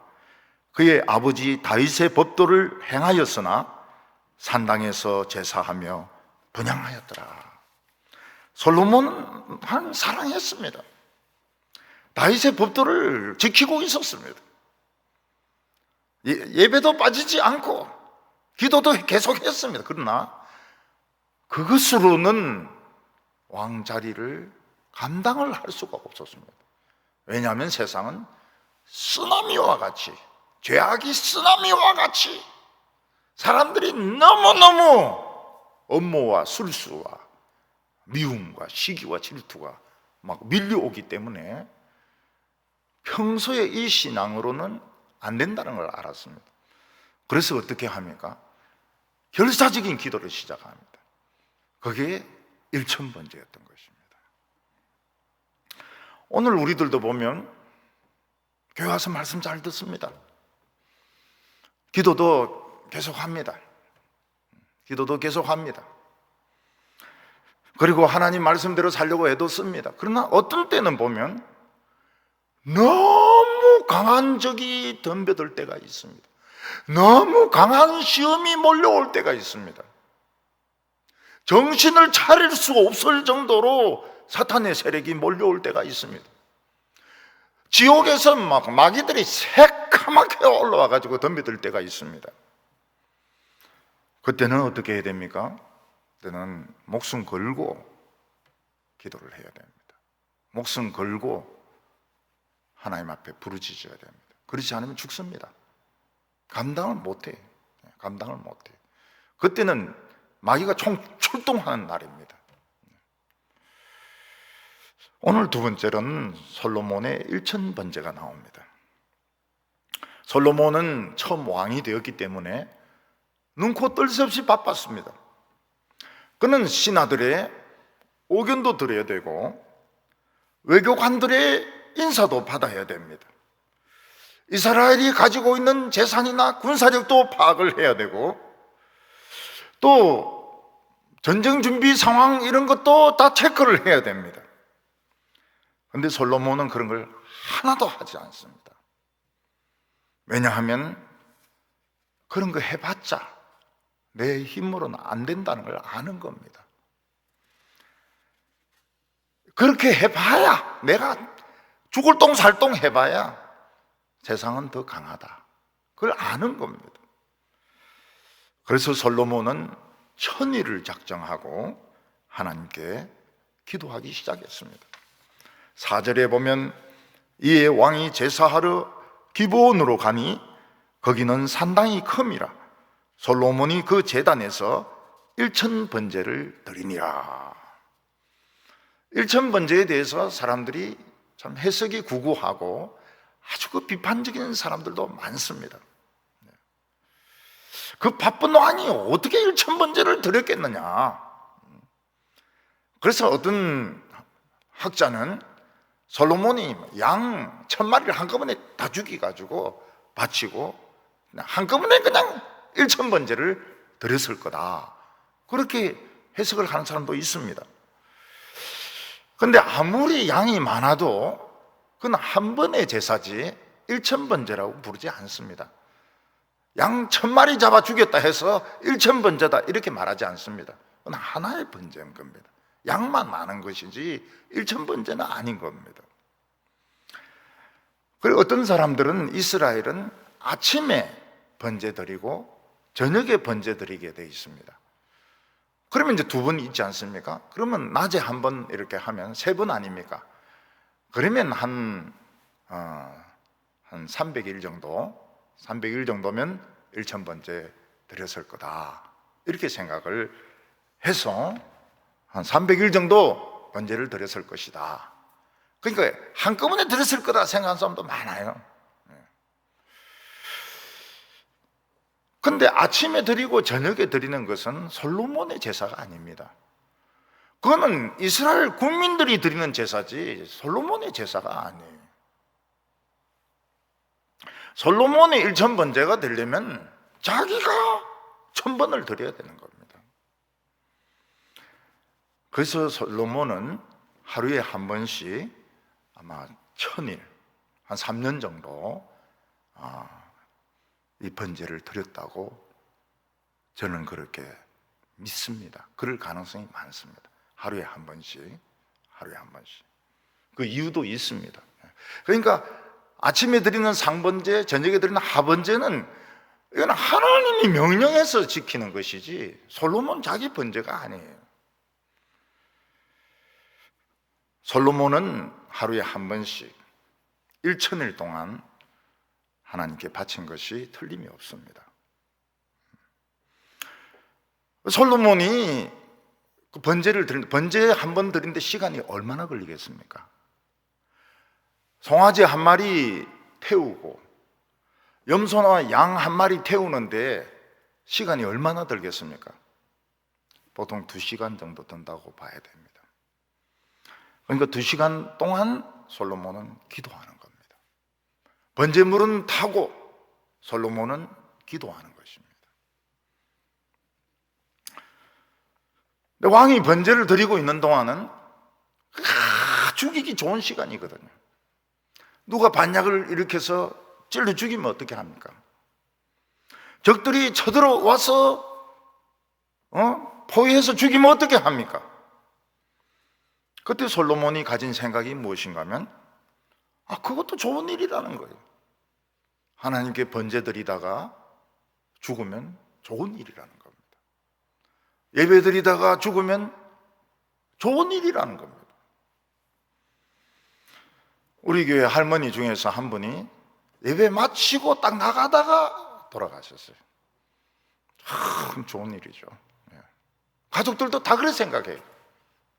그의 아버지 다윗의 법도를 행하였으나 산당에서 제사하며 분향하였더라. 솔로몬은 사랑했습니다. 다윗의 법도를 지키고 있었습니다. 예배도 빠지지 않고 기도도 계속했습니다. 그러나 그것으로는 왕자리를 감당을 할 수가 없었습니다. 왜냐하면 세상은 쓰나미와 같이, 죄악이 쓰나미와 같이 사람들이 너무너무 업무와 술수와 미움과 시기와 질투가 막 밀려오기 때문에 평소에 이 신앙으로는 안 된다는 걸 알았습니다. 그래서 어떻게 합니까? 결사적인 기도를 시작합니다. 그게 일천번제였던 것입니다. 오늘 우리들도 보면 교회 와서 말씀 잘 듣습니다. 기도도 계속합니다. 그리고 하나님 말씀대로 살려고 애도 씁니다. 그러나 어떤 때는 보면 너무 강한 적이 덤벼들 때가 있습니다. 너무 강한 시험이 몰려올 때가 있습니다. 정신을 차릴 수 없을 정도로 사탄의 세력이 몰려올 때가 있습니다. 지옥에서 마귀들이 새까맣게 올라와 가지고 덤벼들 때가 있습니다. 그때는 어떻게 해야 됩니까? 그때는 목숨 걸고 기도를 해야 됩니다. 목숨 걸고 하나님 앞에 부르짖어야 됩니다. 그렇지 않으면 죽습니다. 감당을 못해. 감당을 못해. 그때는 마귀가 출동하는 날입니다. 오늘 두 번째로는 솔로몬의 일천번제가 나옵니다. 솔로몬은 처음 왕이 되었기 때문에 눈코 뜰 새 없이 바빴습니다. 그는 신하들의 의견도 들어야 되고 외교관들의 인사도 받아야 됩니다. 이스라엘이 가지고 있는 재산이나 군사력도 파악을 해야 되고 또 전쟁 준비 상황 이런 것도 다 체크를 해야 됩니다. 그런데 솔로몬은 그런 걸 하나도 하지 않습니다. 왜냐하면 그런 거 해봤자 내 힘으로는 안 된다는 걸 아는 겁니다. 그렇게 해봐야, 내가 죽을 똥 살 똥 해봐야 세상은 더 강하다, 그걸 아는 겁니다. 그래서 솔로몬은 천일을 작정하고 하나님께 기도하기 시작했습니다. 4절에 보면 이에 왕이 제사하러 기브온으로 가니 거기는 산당이 큼이라 솔로몬이 그 제단에서 일천번제를 드리니라. 일천번제에 대해서 사람들이 참 해석이 구구하고 아주 그 비판적인 사람들도 많습니다. 그 바쁜 왕이 어떻게 일천번제를 드렸겠느냐. 그래서 어떤 학자는 솔로몬이 양 1000마리를 한꺼번에 다 죽여가지고 바치고 한꺼번에 그냥 일천번제를 드렸을 거다, 그렇게 해석을 하는 사람도 있습니다. 그런데 아무리 양이 많아도 그건 한 번의 제사지 일천번제라고 부르지 않습니다. 양 1000마리 잡아 죽였다 해서 일천번제다 이렇게 말하지 않습니다. 그건 하나의 번제인 겁니다. 양만 많은 것이지 일천번제는 아닌 겁니다. 그리고 어떤 사람들은 이스라엘은 아침에 번제 드리고 저녁에 번제 드리게 되어 있습니다. 그러면 이제 2번 있지 않습니까? 그러면 낮에 한 번 이렇게 하면 3번 아닙니까? 그러면 한 300일 정도면 일천번제 드렸을 거다, 이렇게 생각을 해서 한 300일 정도 번제를 드렸을 것이다. 그러니까 한꺼번에 드렸을 거다 생각하는 사람도 많아요. 그런데 아침에 드리고 저녁에 드리는 것은 솔로몬의 제사가 아닙니다. 그거는 이스라엘 국민들이 드리는 제사지 솔로몬의 제사가 아니에요. 솔로몬의 일천번제가 되려면 자기가 1000번을 드려야 되는 겁니다. 그래서 솔로몬은 하루에 한 번씩 아마 1000일, 한 3년 정도 이 번제를 드렸다고 저는 그렇게 믿습니다. 그럴 가능성이 많습니다. 하루에 한 번씩. 그 이유도 있습니다. 그러니까 아침에 드리는 상번제, 저녁에 드리는 하번제는 이건 하나님이 명령해서 지키는 것이지 솔로몬 자기 번제가 아니에요. 솔로몬은 하루에 한 번씩 1000일 동안 하나님께 바친 것이 틀림이 없습니다. 솔로몬이 그 번제 한 번 드리는데 시간이 얼마나 걸리겠습니까? 송아지 한 마리 태우고 염소나 양 한 마리 태우는데 시간이 얼마나 들겠습니까? 보통 2시간 정도 든다고 봐야 됩니다. 그러니까 2시간 동안 솔로몬은 기도하는 겁니다. 번제물은 타고 솔로몬은 기도하는 것입니다. 근데 왕이 번제를 드리고 있는 동안은 죽이기 좋은 시간이거든요. 누가 반역을 일으켜서 찔러 죽이면 어떻게 합니까? 적들이 쳐들어와서 포위해서 죽이면 어떻게 합니까? 그때 솔로몬이 가진 생각이 무엇인가 하면 그것도 좋은 일이라는 거예요. 하나님께 번제드리다가 죽으면 좋은 일이라는 겁니다. 예배드리다가 죽으면 좋은 일이라는 겁니다. 우리 교회 할머니 중에서 한 분이 예배 마치고 딱 나가다가 돌아가셨어요. 참 좋은 일이죠. 가족들도 다 그렇게 생각해요.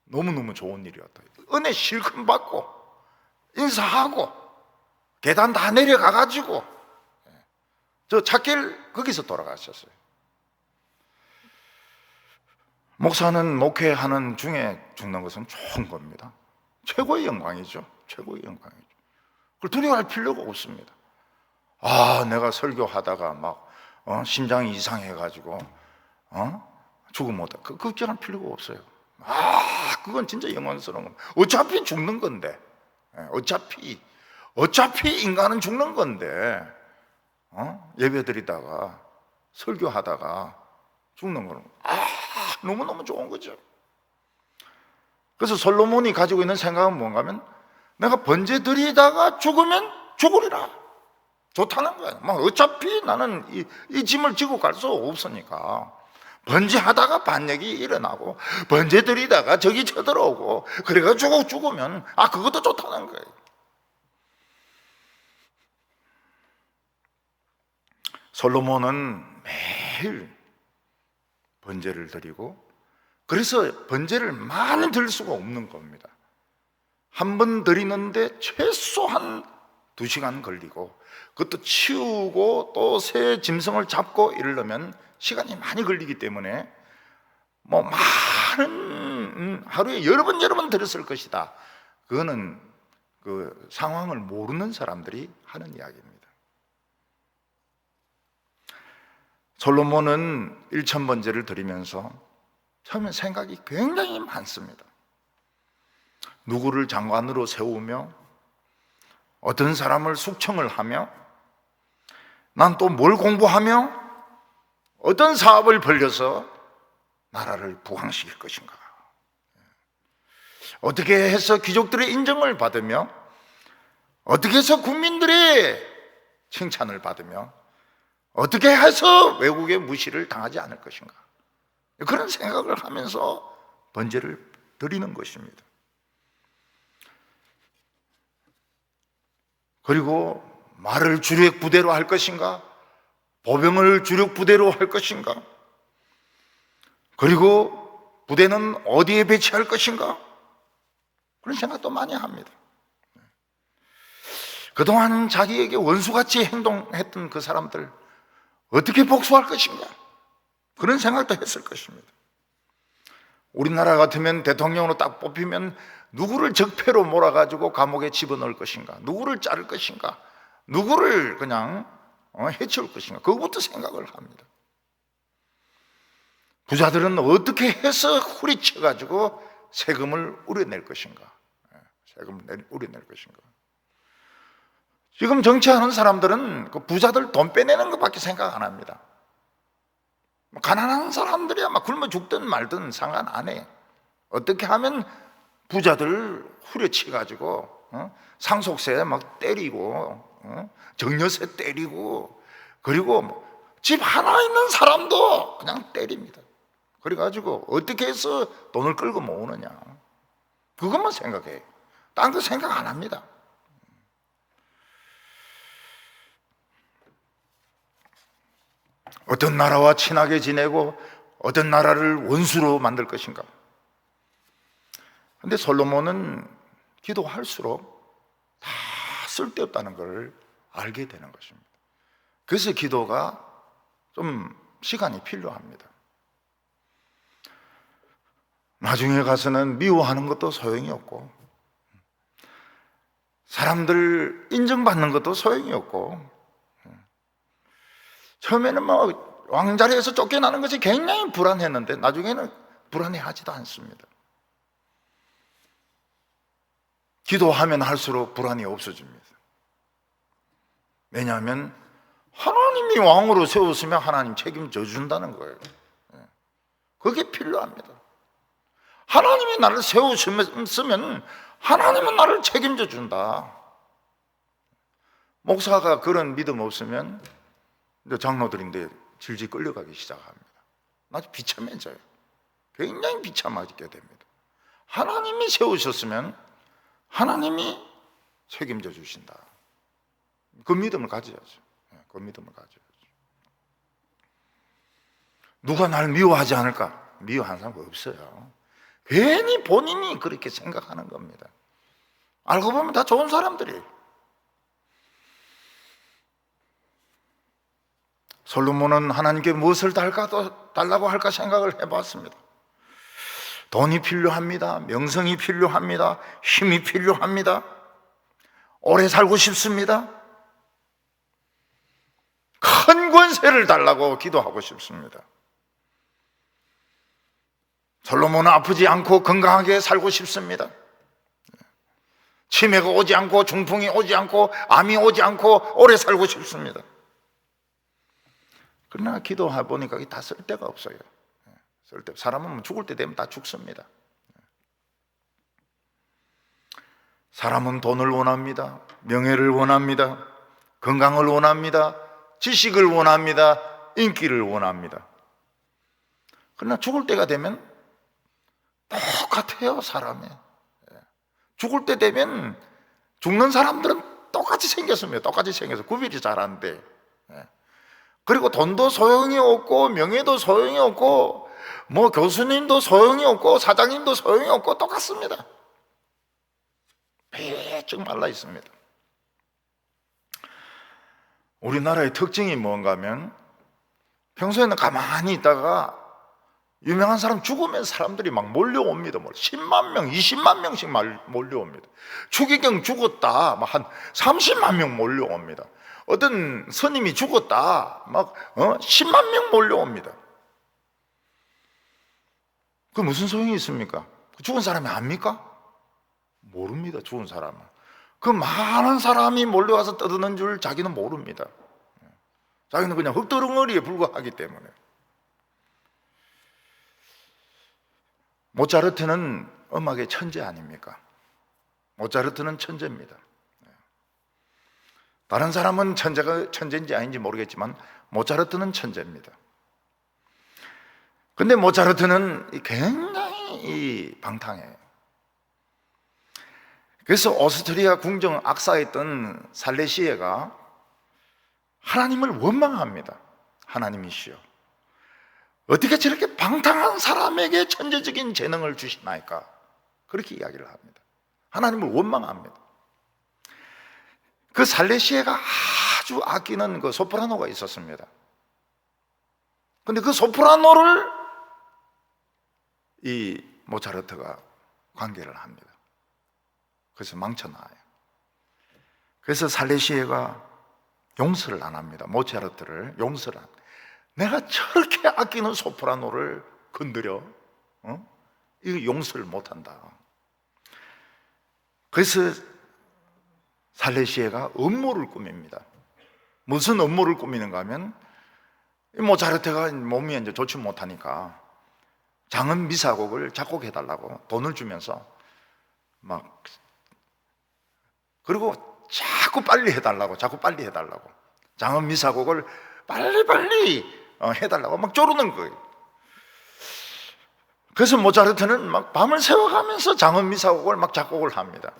너무너무 좋은 일이었다. 은혜 실컷 받고 인사하고 계단 다 내려가가지고 저 찻길 거기서 돌아가셨어요. 목사는 목회하는 중에 죽는 것은 좋은 겁니다. 최고의 영광이죠. 최고의 영광이죠. 그걸 두려워할 필요가 없습니다. 내가 설교하다가 막 심장이 이상해가지고 죽으면 어떡해. 그 걱정할 필요가 없어요. 그건 진짜 영광스러운 겁니다. 어차피 죽는 건데, 어차피 인간은 죽는 건데, 예배드리다가 설교하다가 죽는 거는 너무너무 좋은 거죠. 그래서 솔로몬이 가지고 있는 생각은 뭔가 하면 내가 번제 드리다가 죽으면 죽으리라. 좋다는 거예요. 어차피 나는 이 짐을 지고 갈 수 없으니까 번제하다가 반역이 일어나고 번제 드리다가 적이 쳐들어오고 그래가지고 죽으면 그것도 좋다는 거예요. 솔로몬은 매일 번제를 드리고, 그래서 번제를 많이 드릴 수가 없는 겁니다. 한 번 드리는데 최소한 2시간 걸리고, 그것도 치우고 또 새 짐승을 잡고 이러려면 시간이 많이 걸리기 때문에 많은 하루에 여러 번 드렸을 것이다. 그거는 그 상황을 모르는 사람들이 하는 이야기입니다. 솔로몬은 1000번제를 드리면서 처음에 생각이 굉장히 많습니다. 누구를 장관으로 세우며 어떤 사람을 숙청을 하며 난 또 뭘 공부하며 어떤 사업을 벌려서 나라를 부강시킬 것인가, 어떻게 해서 귀족들의 인정을 받으며 어떻게 해서 국민들의 칭찬을 받으며 어떻게 해서 외국의 무시를 당하지 않을 것인가, 그런 생각을 하면서 번제를 드리는 것입니다. 그리고 말을 주력 부대로 할 것인가, 보병을 주력 부대로 할 것인가, 그리고 부대는 어디에 배치할 것인가, 그런 생각도 많이 합니다. 그동안 자기에게 원수같이 행동했던 그 사람들 어떻게 복수할 것인가, 그런 생각도 했을 것입니다. 우리나라 같으면 대통령으로 딱 뽑히면 누구를 적폐로 몰아가지고 감옥에 집어넣을 것인가, 누구를 자를 것인가, 누구를 그냥 해치울 것인가, 그것부터 생각을 합니다. 부자들은 어떻게 해서 후리쳐가지고 세금을 우려낼 것인가, 세금을 우려낼 것인가. 지금 정치하는 사람들은 그 부자들 돈 빼내는 것밖에 생각 안 합니다. 가난한 사람들이야 막 굶어 죽든 말든 상관 안 해. 어떻게 하면 부자들 후려치가지고 상속세 막 때리고 정려세 때리고, 그리고 집 하나 있는 사람도 그냥 때립니다. 그래가지고 어떻게 해서 돈을 끌고 모으느냐, 그것만 생각해요. 딴 거 생각 안 합니다. 어떤 나라와 친하게 지내고 어떤 나라를 원수로 만들 것인가. 근데 솔로몬은 기도할수록 다 쓸데없다는 걸 알게 되는 것입니다. 그래서 기도가 좀 시간이 필요합니다. 나중에 가서는 미워하는 것도 소용이 없고, 사람들 인정받는 것도 소용이 없고, 처음에는 왕자리에서 쫓겨나는 것이 굉장히 불안했는데 나중에는 불안해하지도 않습니다. 기도하면 할수록 불안이 없어집니다. 왜냐하면 하나님이 왕으로 세웠으면 하나님 책임져 준다는 거예요. 그게 필요합니다. 하나님이 나를 세우셨으면 하나님은 나를 책임져 준다. 목사가 그런 믿음 없으면 장로들인데 질질 끌려가기 시작합니다. 아주 비참해져요. 굉장히 비참하게 됩니다. 하나님이 세우셨으면 하나님이 책임져 주신다. 그 믿음을 가져야죠. 그 믿음을 가져야죠. 누가 날 미워하지 않을까? 미워하는 사람 없어요. 괜히 본인이 그렇게 생각하는 겁니다. 알고 보면 다 좋은 사람들이에요. 솔로몬은 하나님께 무엇을 달라고 할까 생각을 해봤습니다. 돈이 필요합니다. 명성이 필요합니다. 힘이 필요합니다. 오래 살고 싶습니다. 큰 권세를 달라고 기도하고 싶습니다. 솔로몬은 아프지 않고 건강하게 살고 싶습니다. 치매가 오지 않고 중풍이 오지 않고 암이 오지 않고 오래 살고 싶습니다. 그러나 기도해 보니까 다 쓸데가 없어요. 사람은 죽을 때 되면 다 죽습니다. 사람은 돈을 원합니다. 명예를 원합니다. 건강을 원합니다. 지식을 원합니다. 인기를 원합니다. 그러나 죽을 때가 되면 똑같아요, 사람이. 죽을 때 되면 죽는 사람들은 똑같이 생겼습니다. 똑같이 생겨서 구별이 잘 안 돼. 그리고 돈도 소용이 없고 명예도 소용이 없고 뭐 교수님도 소용이 없고 사장님도 소용이 없고 똑같습니다. 배쭉 말라 있습니다. 우리나라의 특징이 뭔가 하면 평소에는 가만히 있다가 유명한 사람 죽으면 사람들이 막 몰려옵니다. 10만 명, 20만 명씩 몰려옵니다. 추기경 죽었다, 막 한 30만 명 몰려옵니다. 어떤 스님이 죽었다, 막 10만 명 몰려옵니다. 그 무슨 소용이 있습니까? 죽은 사람이 압니까? 모릅니다. 죽은 사람은. 그 많은 사람이 몰려와서 떠드는 줄 자기는 모릅니다. 자기는 그냥 흙더덩어리에 불과하기 때문에. 모차르트는 음악의 천재 아닙니까? 모차르트는 천재입니다. 다른 사람은 천재인지 아닌지 모르겠지만 모차르트는 천재입니다. 근데 모차르트는 굉장히 방탕해요. 그래서 오스트리아 궁정 악사였던 살레시에가 하나님을 원망합니다. 하나님이시여, 어떻게 저렇게 방탕한 사람에게 천재적인 재능을 주시나이까? 그렇게 이야기를 합니다. 하나님을 원망합니다. 그 살레시에가 아주 아끼는 그 소프라노가 있었습니다. 근데 그 소프라노를 이 모차르트가 관계를 합니다. 그래서 망쳐놔요. 그래서 살레시에가 용서를 안 합니다. 모차르트를 용서를 안 합니다. 내가 저렇게 아끼는 소프라노를 건드려? 이거 용서를 못한다. 그래서 살레시에가 음모를 꾸밉니다. 무슨 음모를 꾸미는가 하면 모차르트가 몸이 이제 좋지 못하니까 장은 미사곡을 작곡해달라고 돈을 주면서 막, 그리고 자꾸 빨리 해달라고 장은 미사곡을 빨리 해달라고 막 쪼르는 거예요. 그래서 모차르트는 막 밤을 새워가면서 장은 미사곡을 막 작곡을 합니다.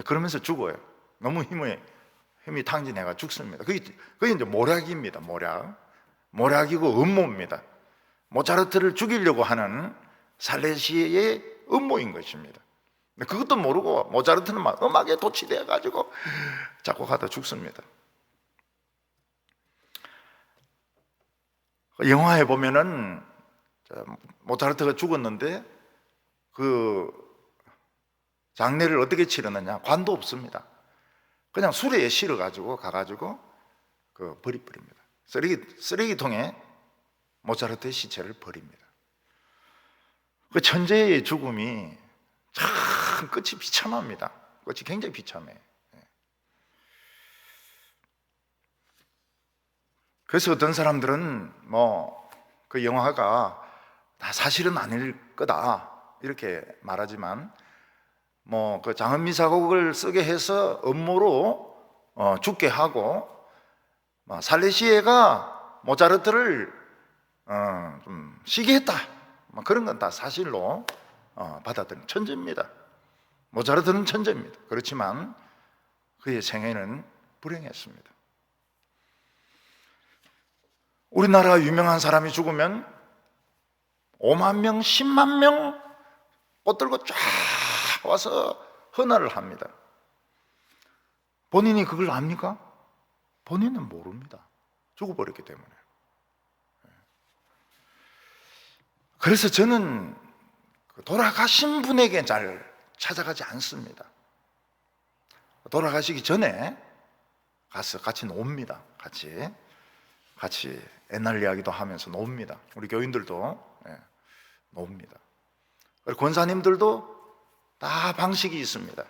그러면서 죽어요. 너무 힘이 탕진해가 죽습니다. 그게 이제 모략입니다. 모략이고 음모입니다. 모차르트를 죽이려고 하는 살레시의 음모인 것입니다. 그것도 모르고 모차르트는 막 음악에 도취되어 가지고 작곡하다 죽습니다. 영화에 보면은 모차르트가 죽었는데 그 장례를 어떻게 치르느냐, 관도 없습니다. 그냥 수레에 실어 가지고 가가지고 그 버립니다. 쓰레기통에 모차르트의 시체를 버립니다. 그 천재의 죽음이 참 끝이 비참합니다. 끝이 굉장히 비참해. 그래서 어떤 사람들은 그 영화가 다 사실은 아닐 거다 이렇게 말하지만 그 장은미사곡을 쓰게 해서 음모로 죽게 하고 살레시에가 모차르트를 좀 시게 했다 그런 건 다 사실로 받아들인 천재입니다. 모차르트는 천재입니다. 그렇지만 그의 생애는 불행했습니다. 우리나라 유명한 사람이 죽으면 5만 명, 10만 명 꽃 들고 쫙 와서 헌화를 합니다. 본인이 그걸 압니까? 본인은 모릅니다. 죽어버렸기 때문에. 그래서 저는 돌아가신 분에게 잘 찾아가지 않습니다. 돌아가시기 전에 가서 같이 놉니다. 같이 옛날 이야기도 하면서 놉니다. 우리 교인들도 놉니다. 권사님들도 다 방식이 있습니다.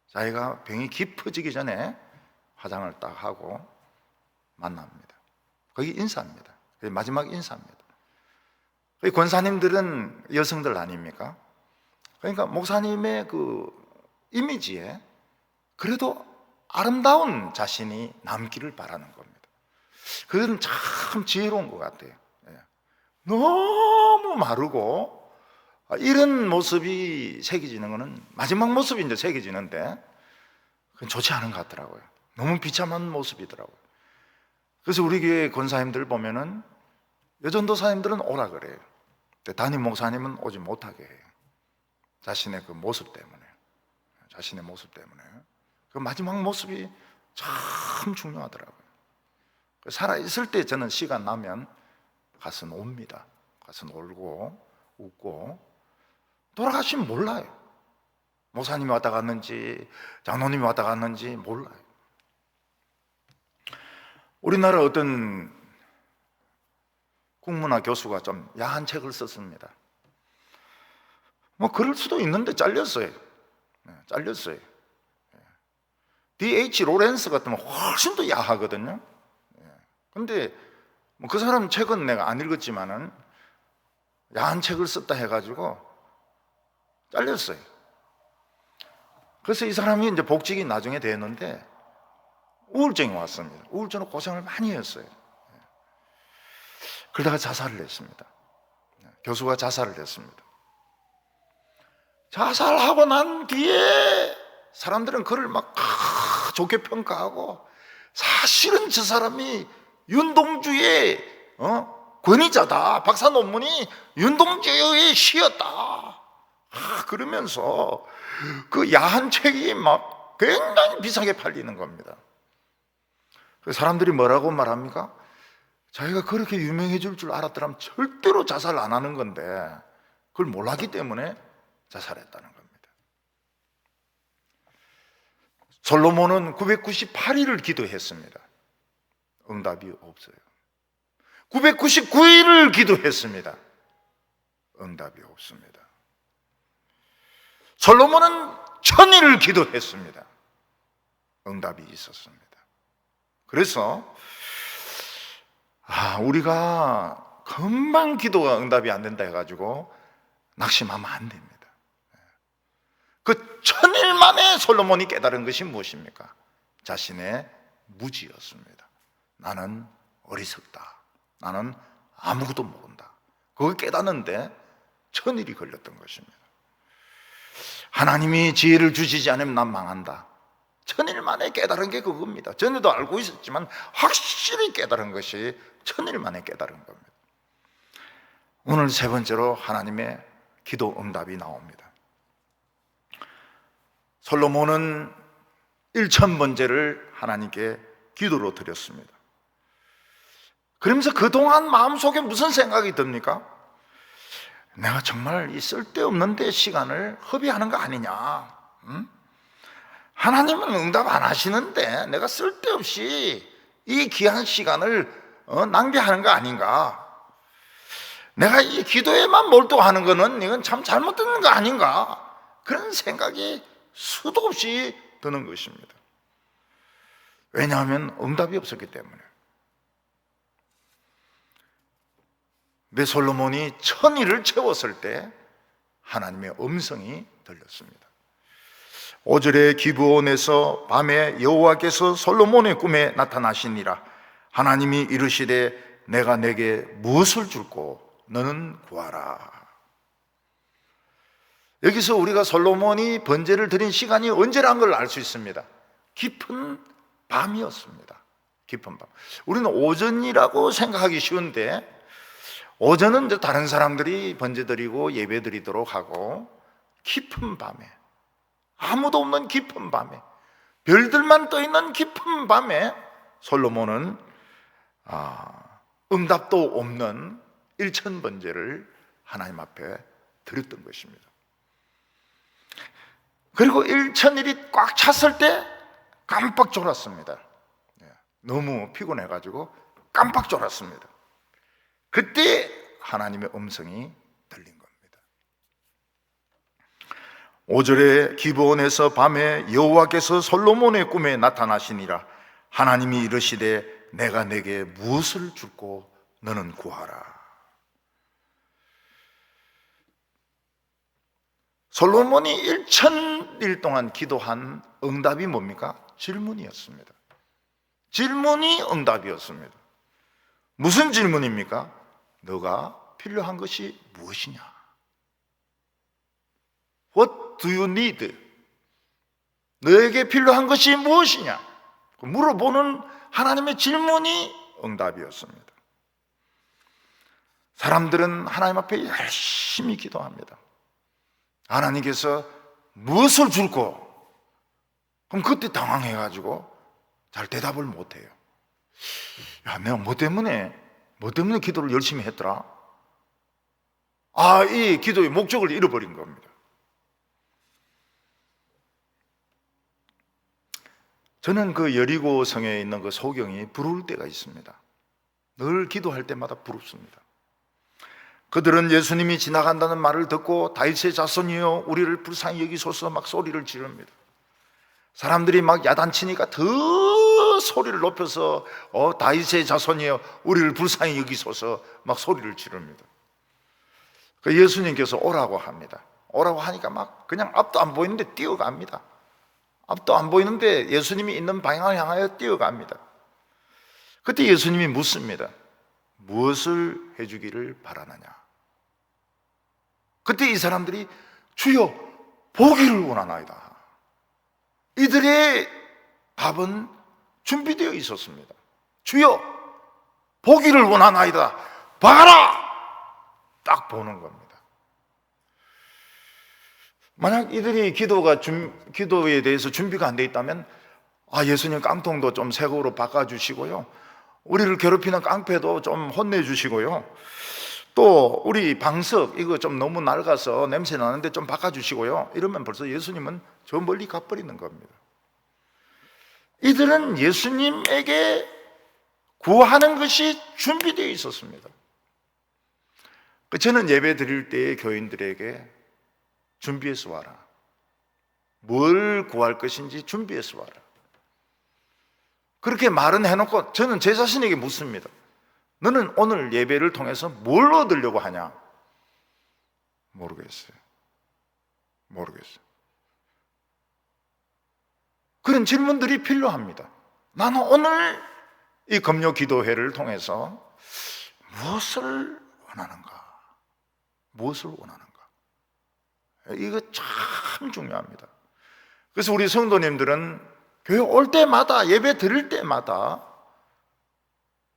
자기가 병이 깊어지기 전에 화장을 딱 하고 만납니다. 거기 인사입니다. 마지막 인사입니다. 권사님들은 여성들 아닙니까? 그러니까 목사님의 그 이미지에 그래도 아름다운 자신이 남기를 바라는 겁니다. 그건 참 지혜로운 것 같아요. 너무 마르고 이런 모습이 새겨지는 것은 마지막 모습이 이제 새겨지는데 그건 좋지 않은 것 같더라고요. 너무 비참한 모습이더라고요. 그래서 우리 교회 권사님들 보면은 여전도사님들은 오라 그래요. 담임 목사님은 오지 못하게 해요. 자신의 그 모습 때문에. 그 마지막 모습이 참 중요하더라고요. 살아있을 때 저는 시간 나면 가서 놉니다. 가서 놀고 웃고. 돌아가시면 몰라요. 목사님이 왔다 갔는지 장로님이 왔다 갔는지 몰라요. 우리나라 어떤 국문화 교수가 좀 야한 책을 썼습니다. 그럴 수도 있는데 잘렸어요. D.H. 로렌스 같으면 훨씬 더 야하거든요. 근데 그 사람 책은 내가 안 읽었지만은 야한 책을 썼다 해가지고 잘렸어요. 그래서 이 사람이 이제 복직이 나중에 됐는데 우울증이 왔습니다. 우울증으로 고생을 많이 했어요. 그러다가 자살을 했습니다. 교수가 자살을 했습니다. 자살하고 난 뒤에 사람들은 그를 막 좋게 평가하고 사실은 저 사람이 윤동주의 권위자다. 박사 논문이 윤동주의 시였다. 그러면서 그 야한 책이 막 굉장히 비싸게 팔리는 겁니다. 사람들이 뭐라고 말합니까? 자기가 그렇게 유명해질 줄 알았더라면 절대로 자살 안 하는 건데 그걸 몰랐기 때문에 자살했다는 겁니다. 솔로몬은 998일을 기도했습니다. 응답이 없어요. 999일을 기도했습니다. 응답이 없습니다. 솔로몬은 1000일을 기도했습니다. 응답이 있었습니다. 그래서 우리가 금방 기도가 응답이 안 된다 해가지고 낙심하면 안 됩니다. 그 1000일 만에 솔로몬이 깨달은 것이 무엇입니까? 자신의 무지였습니다. 나는 어리석다. 나는 아무것도 모른다. 그걸 깨닫는데 1000일이 걸렸던 것입니다. 하나님이 지혜를 주시지 않으면 난 망한다. 1000일 만에 깨달은 게 그겁니다. 전에도 알고 있었지만 확실히 깨달은 것이 1000일 만에 깨달은 겁니다. 오늘 세 번째로 하나님의 기도 응답이 나옵니다. 솔로몬은 1000번째를 하나님께 기도로 드렸습니다. 그러면서 그동안 마음속에 무슨 생각이 듭니까? 내가 정말 이 쓸데없는 데 시간을 허비하는 거 아니냐? 하나님은 응답 안 하시는데 내가 쓸데없이 이 귀한 시간을 낭비하는 거 아닌가? 내가 이 기도에만 몰두하는 거는 이건 참 잘못된 거 아닌가? 그런 생각이 수도 없이 드는 것입니다. 왜냐하면 응답이 없었기 때문에. 근데 솔로몬이 천일을 채웠을 때 하나님의 음성이 들렸습니다. 5절에 기브온에서 밤에 여호와께서 솔로몬의 꿈에 나타나시니라. 하나님이 이르시되 내가 내게 무엇을 줄고 너는 구하라. 여기서 우리가 솔로몬이 번제를 드린 시간이 언제란 걸 알 수 있습니다. 깊은 밤이었습니다. 깊은 밤. 우리는 오전이라고 생각하기 쉬운데, 오전은 이제 다른 사람들이 번제 드리고 예배 드리도록 하고, 깊은 밤에, 아무도 없는 깊은 밤에, 별들만 떠 있는 깊은 밤에 솔로몬은 응답도 없는 일천 번제를 하나님 앞에 드렸던 것입니다. 그리고 일천일이 꽉 찼을 때 깜빡 졸았습니다. 너무 피곤해가지고 깜빡 졸았습니다. 그때 하나님의 음성이 들린 겁니다. 5절에 기브온에서 밤에 여호와께서 솔로몬의 꿈에 나타나시니라. 하나님이 이르시되 내가 내게 무엇을 줄고 너는 구하라. 솔로몬이 1000일 동안 기도한 응답이 뭡니까? 질문이었습니다. 질문이 응답이었습니다. 무슨 질문입니까? 너가 필요한 것이 무엇이냐? What do you need? 너에게 필요한 것이 무엇이냐? 물어보는 하나님의 질문이 응답이었습니다. 사람들은 하나님 앞에 열심히 기도합니다. 하나님께서 무엇을 줄고? 그럼 그때 당황해가지고 잘 대답을 못해요. 야, 내가 뭐 때문에 기도를 열심히 했더라? 이 기도의 목적을 잃어버린 겁니다. 저는 그 여리고 성에 있는 그 소경이 부러울 때가 있습니다. 늘 기도할 때마다 부럽습니다. 그들은 예수님이 지나간다는 말을 듣고 다윗의 자손이여 우리를 불쌍히 여기소서 막 소리를 지릅니다. 사람들이 막 야단치니까 더 소리를 높여서 다윗의 자손이여 우리를 불쌍히 여기소서 막 소리를 지릅니다. 그 예수님께서 오라고 합니다. 오라고 하니까 막 그냥 앞도 안 보이는데 뛰어갑니다. 앞도 안 보이는데 예수님이 있는 방향을 향하여 뛰어갑니다. 그때 예수님이 묻습니다. 무엇을 해주기를 바라느냐? 그때 이 사람들이 주여 보기를 원하나이다. 이들의 답은 준비되어 있었습니다. 주여 보기를 원하나이다. 봐라! 딱 보는 겁니다. 만약 이들이 기도에 대해서 준비가 안 돼 있다면 예수님 깡통도 좀 새 거로 바꿔주시고요, 우리를 괴롭히는 깡패도 좀 혼내주시고요, 또 우리 방석 이거 좀 너무 낡아서 냄새 나는데 좀 바꿔주시고요, 이러면 벌써 예수님은 저 멀리 가버리는 겁니다. 이들은 예수님에게 구하는 것이 준비되어 있었습니다. 저는 예배 드릴 때 교인들에게 준비해서 와라, 뭘 구할 것인지 준비해서 와라, 그렇게 말은 해놓고 저는 제 자신에게 묻습니다. 너는 오늘 예배를 통해서 뭘 얻으려고 하냐? 모르겠어요. 그런 질문들이 필요합니다. 나는 오늘 이 금요 기도회를 통해서 무엇을 원하는가? 이거 참 중요합니다. 그래서 우리 성도님들은 교회 올 때마다, 예배 드릴 때마다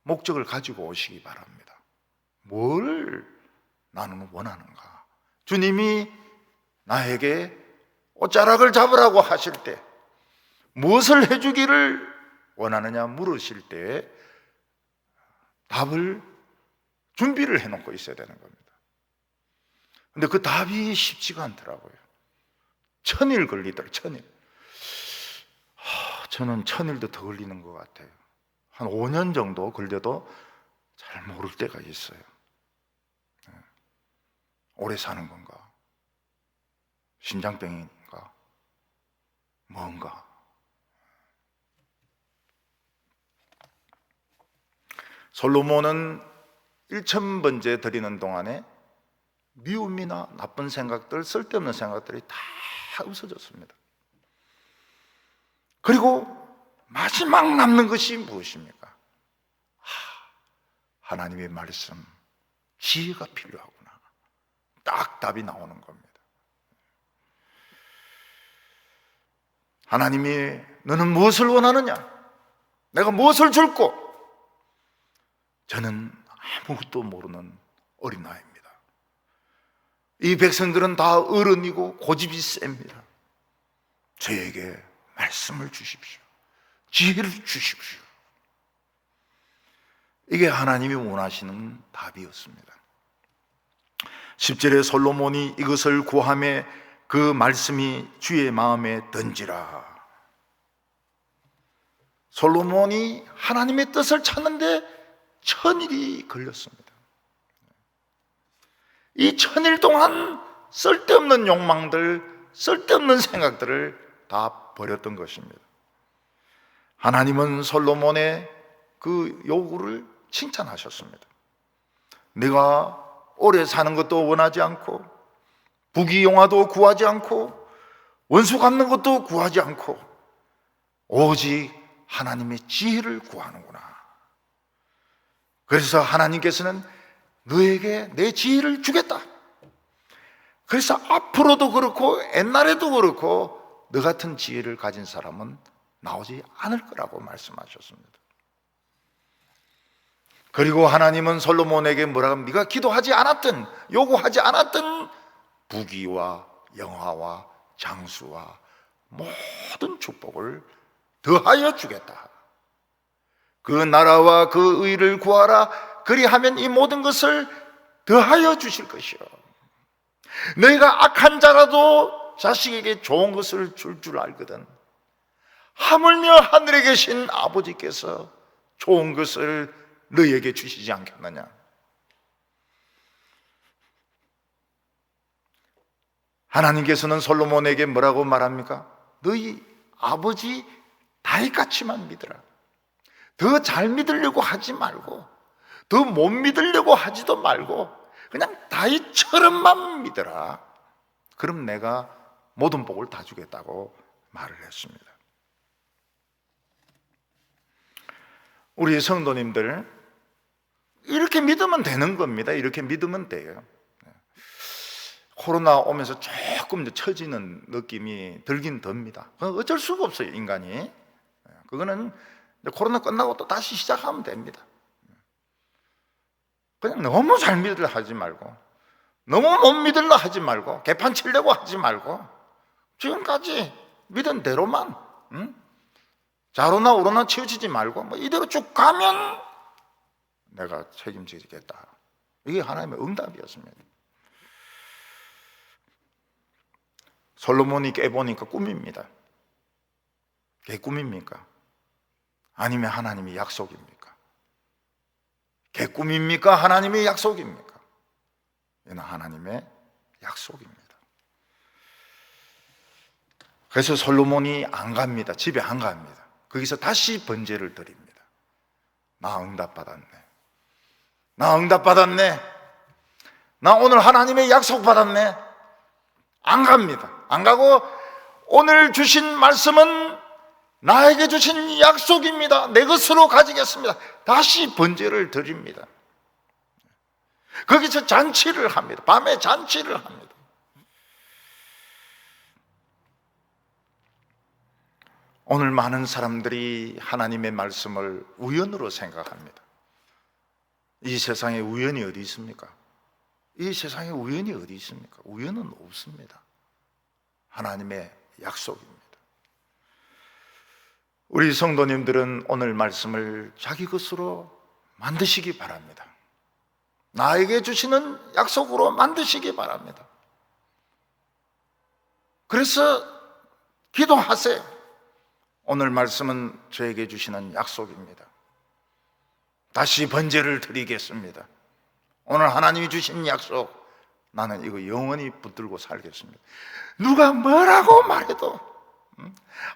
목적을 가지고 오시기 바랍니다. 뭘 나는 원하는가? 주님이 나에게 옷자락을 잡으라고 하실 때, 무엇을 해주기를 원하느냐 물으실 때 답을 준비를 해놓고 있어야 되는 겁니다. 근데 그 답이 쉽지가 않더라고요. 1000일 걸리더라고요. 1000일. 저는 1000일도 더 걸리는 것 같아요. 한 5년 정도 걸려도 잘 모를 때가 있어요. 오래 사는 건가? 심장병인가? 뭔가? 솔로몬은 1000번째 드리는 동안에 미움이나 나쁜 생각들, 쓸데없는 생각들이 다 없어졌습니다. 그리고 마지막 남는 것이 무엇입니까? 하나님의 말씀, 지혜가 필요하구나. 딱 답이 나오는 겁니다. 하나님이 너는 무엇을 원하느냐? 내가 무엇을 줄고? 저는 아무것도 모르는 어린아이입니다. 이 백성들은 다 어른이고 고집이 셉니다. 저에게 말씀을 주십시오. 지혜를 주십시오. 이게 하나님이 원하시는 답이었습니다. 10절에 솔로몬이 이것을 구하매 그 말씀이 주의 마음에 든지라. 솔로몬이 하나님의 뜻을 찾는데 1000일이 걸렸습니다. 이 1000일 동안 쓸데없는 욕망들, 쓸데없는 생각들을 다 버렸던 것입니다. 하나님은 솔로몬의 그 요구를 칭찬하셨습니다. 네가 오래 사는 것도 원하지 않고, 부귀영화도 구하지 않고, 원수 갚는 것도 구하지 않고, 오직 하나님의 지혜를 구하는구나. 그래서 하나님께서는 너에게 내 지혜를 주겠다. 그래서 앞으로도 그렇고 옛날에도 그렇고 너 같은 지혜를 가진 사람은 나오지 않을 거라고 말씀하셨습니다. 그리고 하나님은 솔로몬에게 뭐라고 하면 네가 기도하지 않았던, 요구하지 않았던 부귀와 영화와 장수와 모든 축복을 더하여 주겠다. 그 나라와 그 의를 구하라. 그리하면 이 모든 것을 더하여 주실 것이요. 너희가 악한 자라도 자식에게 좋은 것을 줄 알거든. 하물며 하늘에 계신 아버지께서 좋은 것을 너희에게 주시지 않겠느냐. 하나님께서는 솔로몬에게 뭐라고 말합니까? 너희 아버지 다윗같이만 믿으라. 더 잘 믿으려고 하지 말고, 더 못 믿으려고 하지도 말고 그냥 다윗처럼만 믿어라. 그럼 내가 모든 복을 다 주겠다고 말을 했습니다. 우리 성도님들, 이렇게 믿으면 되는 겁니다. 이렇게 믿으면 돼요. 코로나 오면서 조금 처지는 느낌이 들긴 듭니다. 어쩔 수가 없어요, 인간이. 그거는 코로나 끝나고 또 다시 시작하면 됩니다. 그냥 너무 잘 믿으려 하지 말고, 너무 못 믿으려 하지 말고, 개판 치려고 하지 말고, 지금까지 믿은 대로만, 좌로나 우로나 치우치지 말고 뭐 이대로 쭉 가면 내가 책임지겠다. 이게 하나님의 응답이었습니다. 솔로몬이 깨보니까 꿈입니다. 그게 꿈입니까? 아니면 하나님의 약속입니까? 그게 꿈입니까? 하나님의 약속입니까? 이는 하나님의 약속입니다. 그래서 솔로몬이 안 갑니다. 집에 안 갑니다. 거기서 다시 번제를 드립니다. 나 응답받았네. 나 응답받았네. 나 오늘 하나님의 약속 받았네. 안 갑니다. 안 가고 오늘 주신 말씀은 나에게 주신 약속입니다. 내 것으로 가지겠습니다. 다시 번제를 드립니다. 거기서 잔치를 합니다. 밤에 잔치를 합니다. 오늘 많은 사람들이 하나님의 말씀을 우연으로 생각합니다. 이 세상에 우연이 어디 있습니까? 이 세상에 우연이 어디 있습니까? 우연은 없습니다. 하나님의 약속입니다. 우리 성도님들은 오늘 말씀을 자기 것으로 만드시기 바랍니다. 나에게 주시는 약속으로 만드시기 바랍니다. 그래서 기도하세요. 오늘 말씀은 저에게 주시는 약속입니다. 다시 번제를 드리겠습니다. 오늘 하나님이 주신 약속, 나는 이거 영원히 붙들고 살겠습니다. 누가 뭐라고 말해도,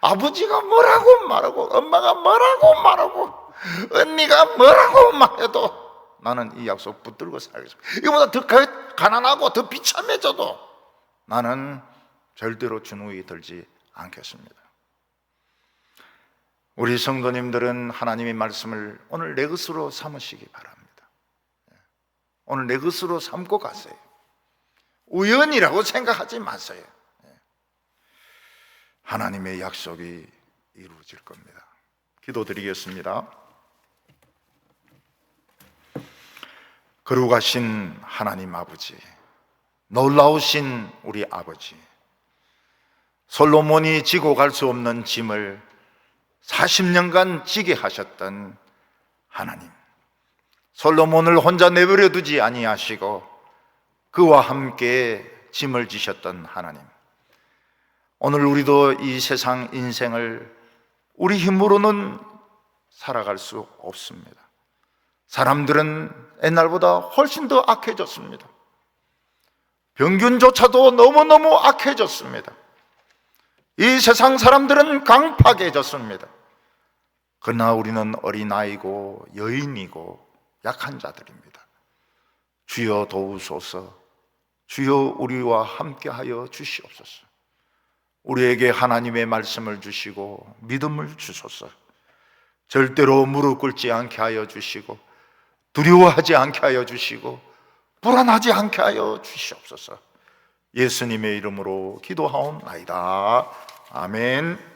아버지가 뭐라고 말하고, 엄마가 뭐라고 말하고, 언니가 뭐라고 말해도 나는 이 약속 붙들고 살겠습니다. 이보다 더 가난하고 더 비참해져도 나는 절대로 주눅이 들지 않겠습니다. 우리 성도님들은 하나님의 말씀을 오늘 내 것으로 삼으시기 바랍니다. 오늘 내 것으로 삼고 가세요. 우연이라고 생각하지 마세요. 하나님의 약속이 이루어질 겁니다. 기도드리겠습니다. 거룩하신 하나님 아버지, 놀라우신 우리 아버지, 솔로몬이 지고 갈 수 없는 짐을 40년간 지게 하셨던 하나님, 솔로몬을 혼자 내버려 두지 아니하시고 그와 함께 짐을 지셨던 하나님, 오늘 우리도 이 세상 인생을 우리 힘으로는 살아갈 수 없습니다. 사람들은 옛날보다 훨씬 더 악해졌습니다. 병균조차도 너무너무 악해졌습니다. 이 세상 사람들은 강팍해졌습니다. 그러나 우리는 어린아이고 여인이고 약한 자들입니다. 주여 도우소서. 주여 우리와 함께하여 주시옵소서. 우리에게 하나님의 말씀을 주시고 믿음을 주소서. 절대로 무릎 꿇지 않게 하여 주시고 두려워하지 않게 하여 주시고 불안하지 않게 하여 주시옵소서. 예수님의 이름으로 기도하옵나이다. 아멘.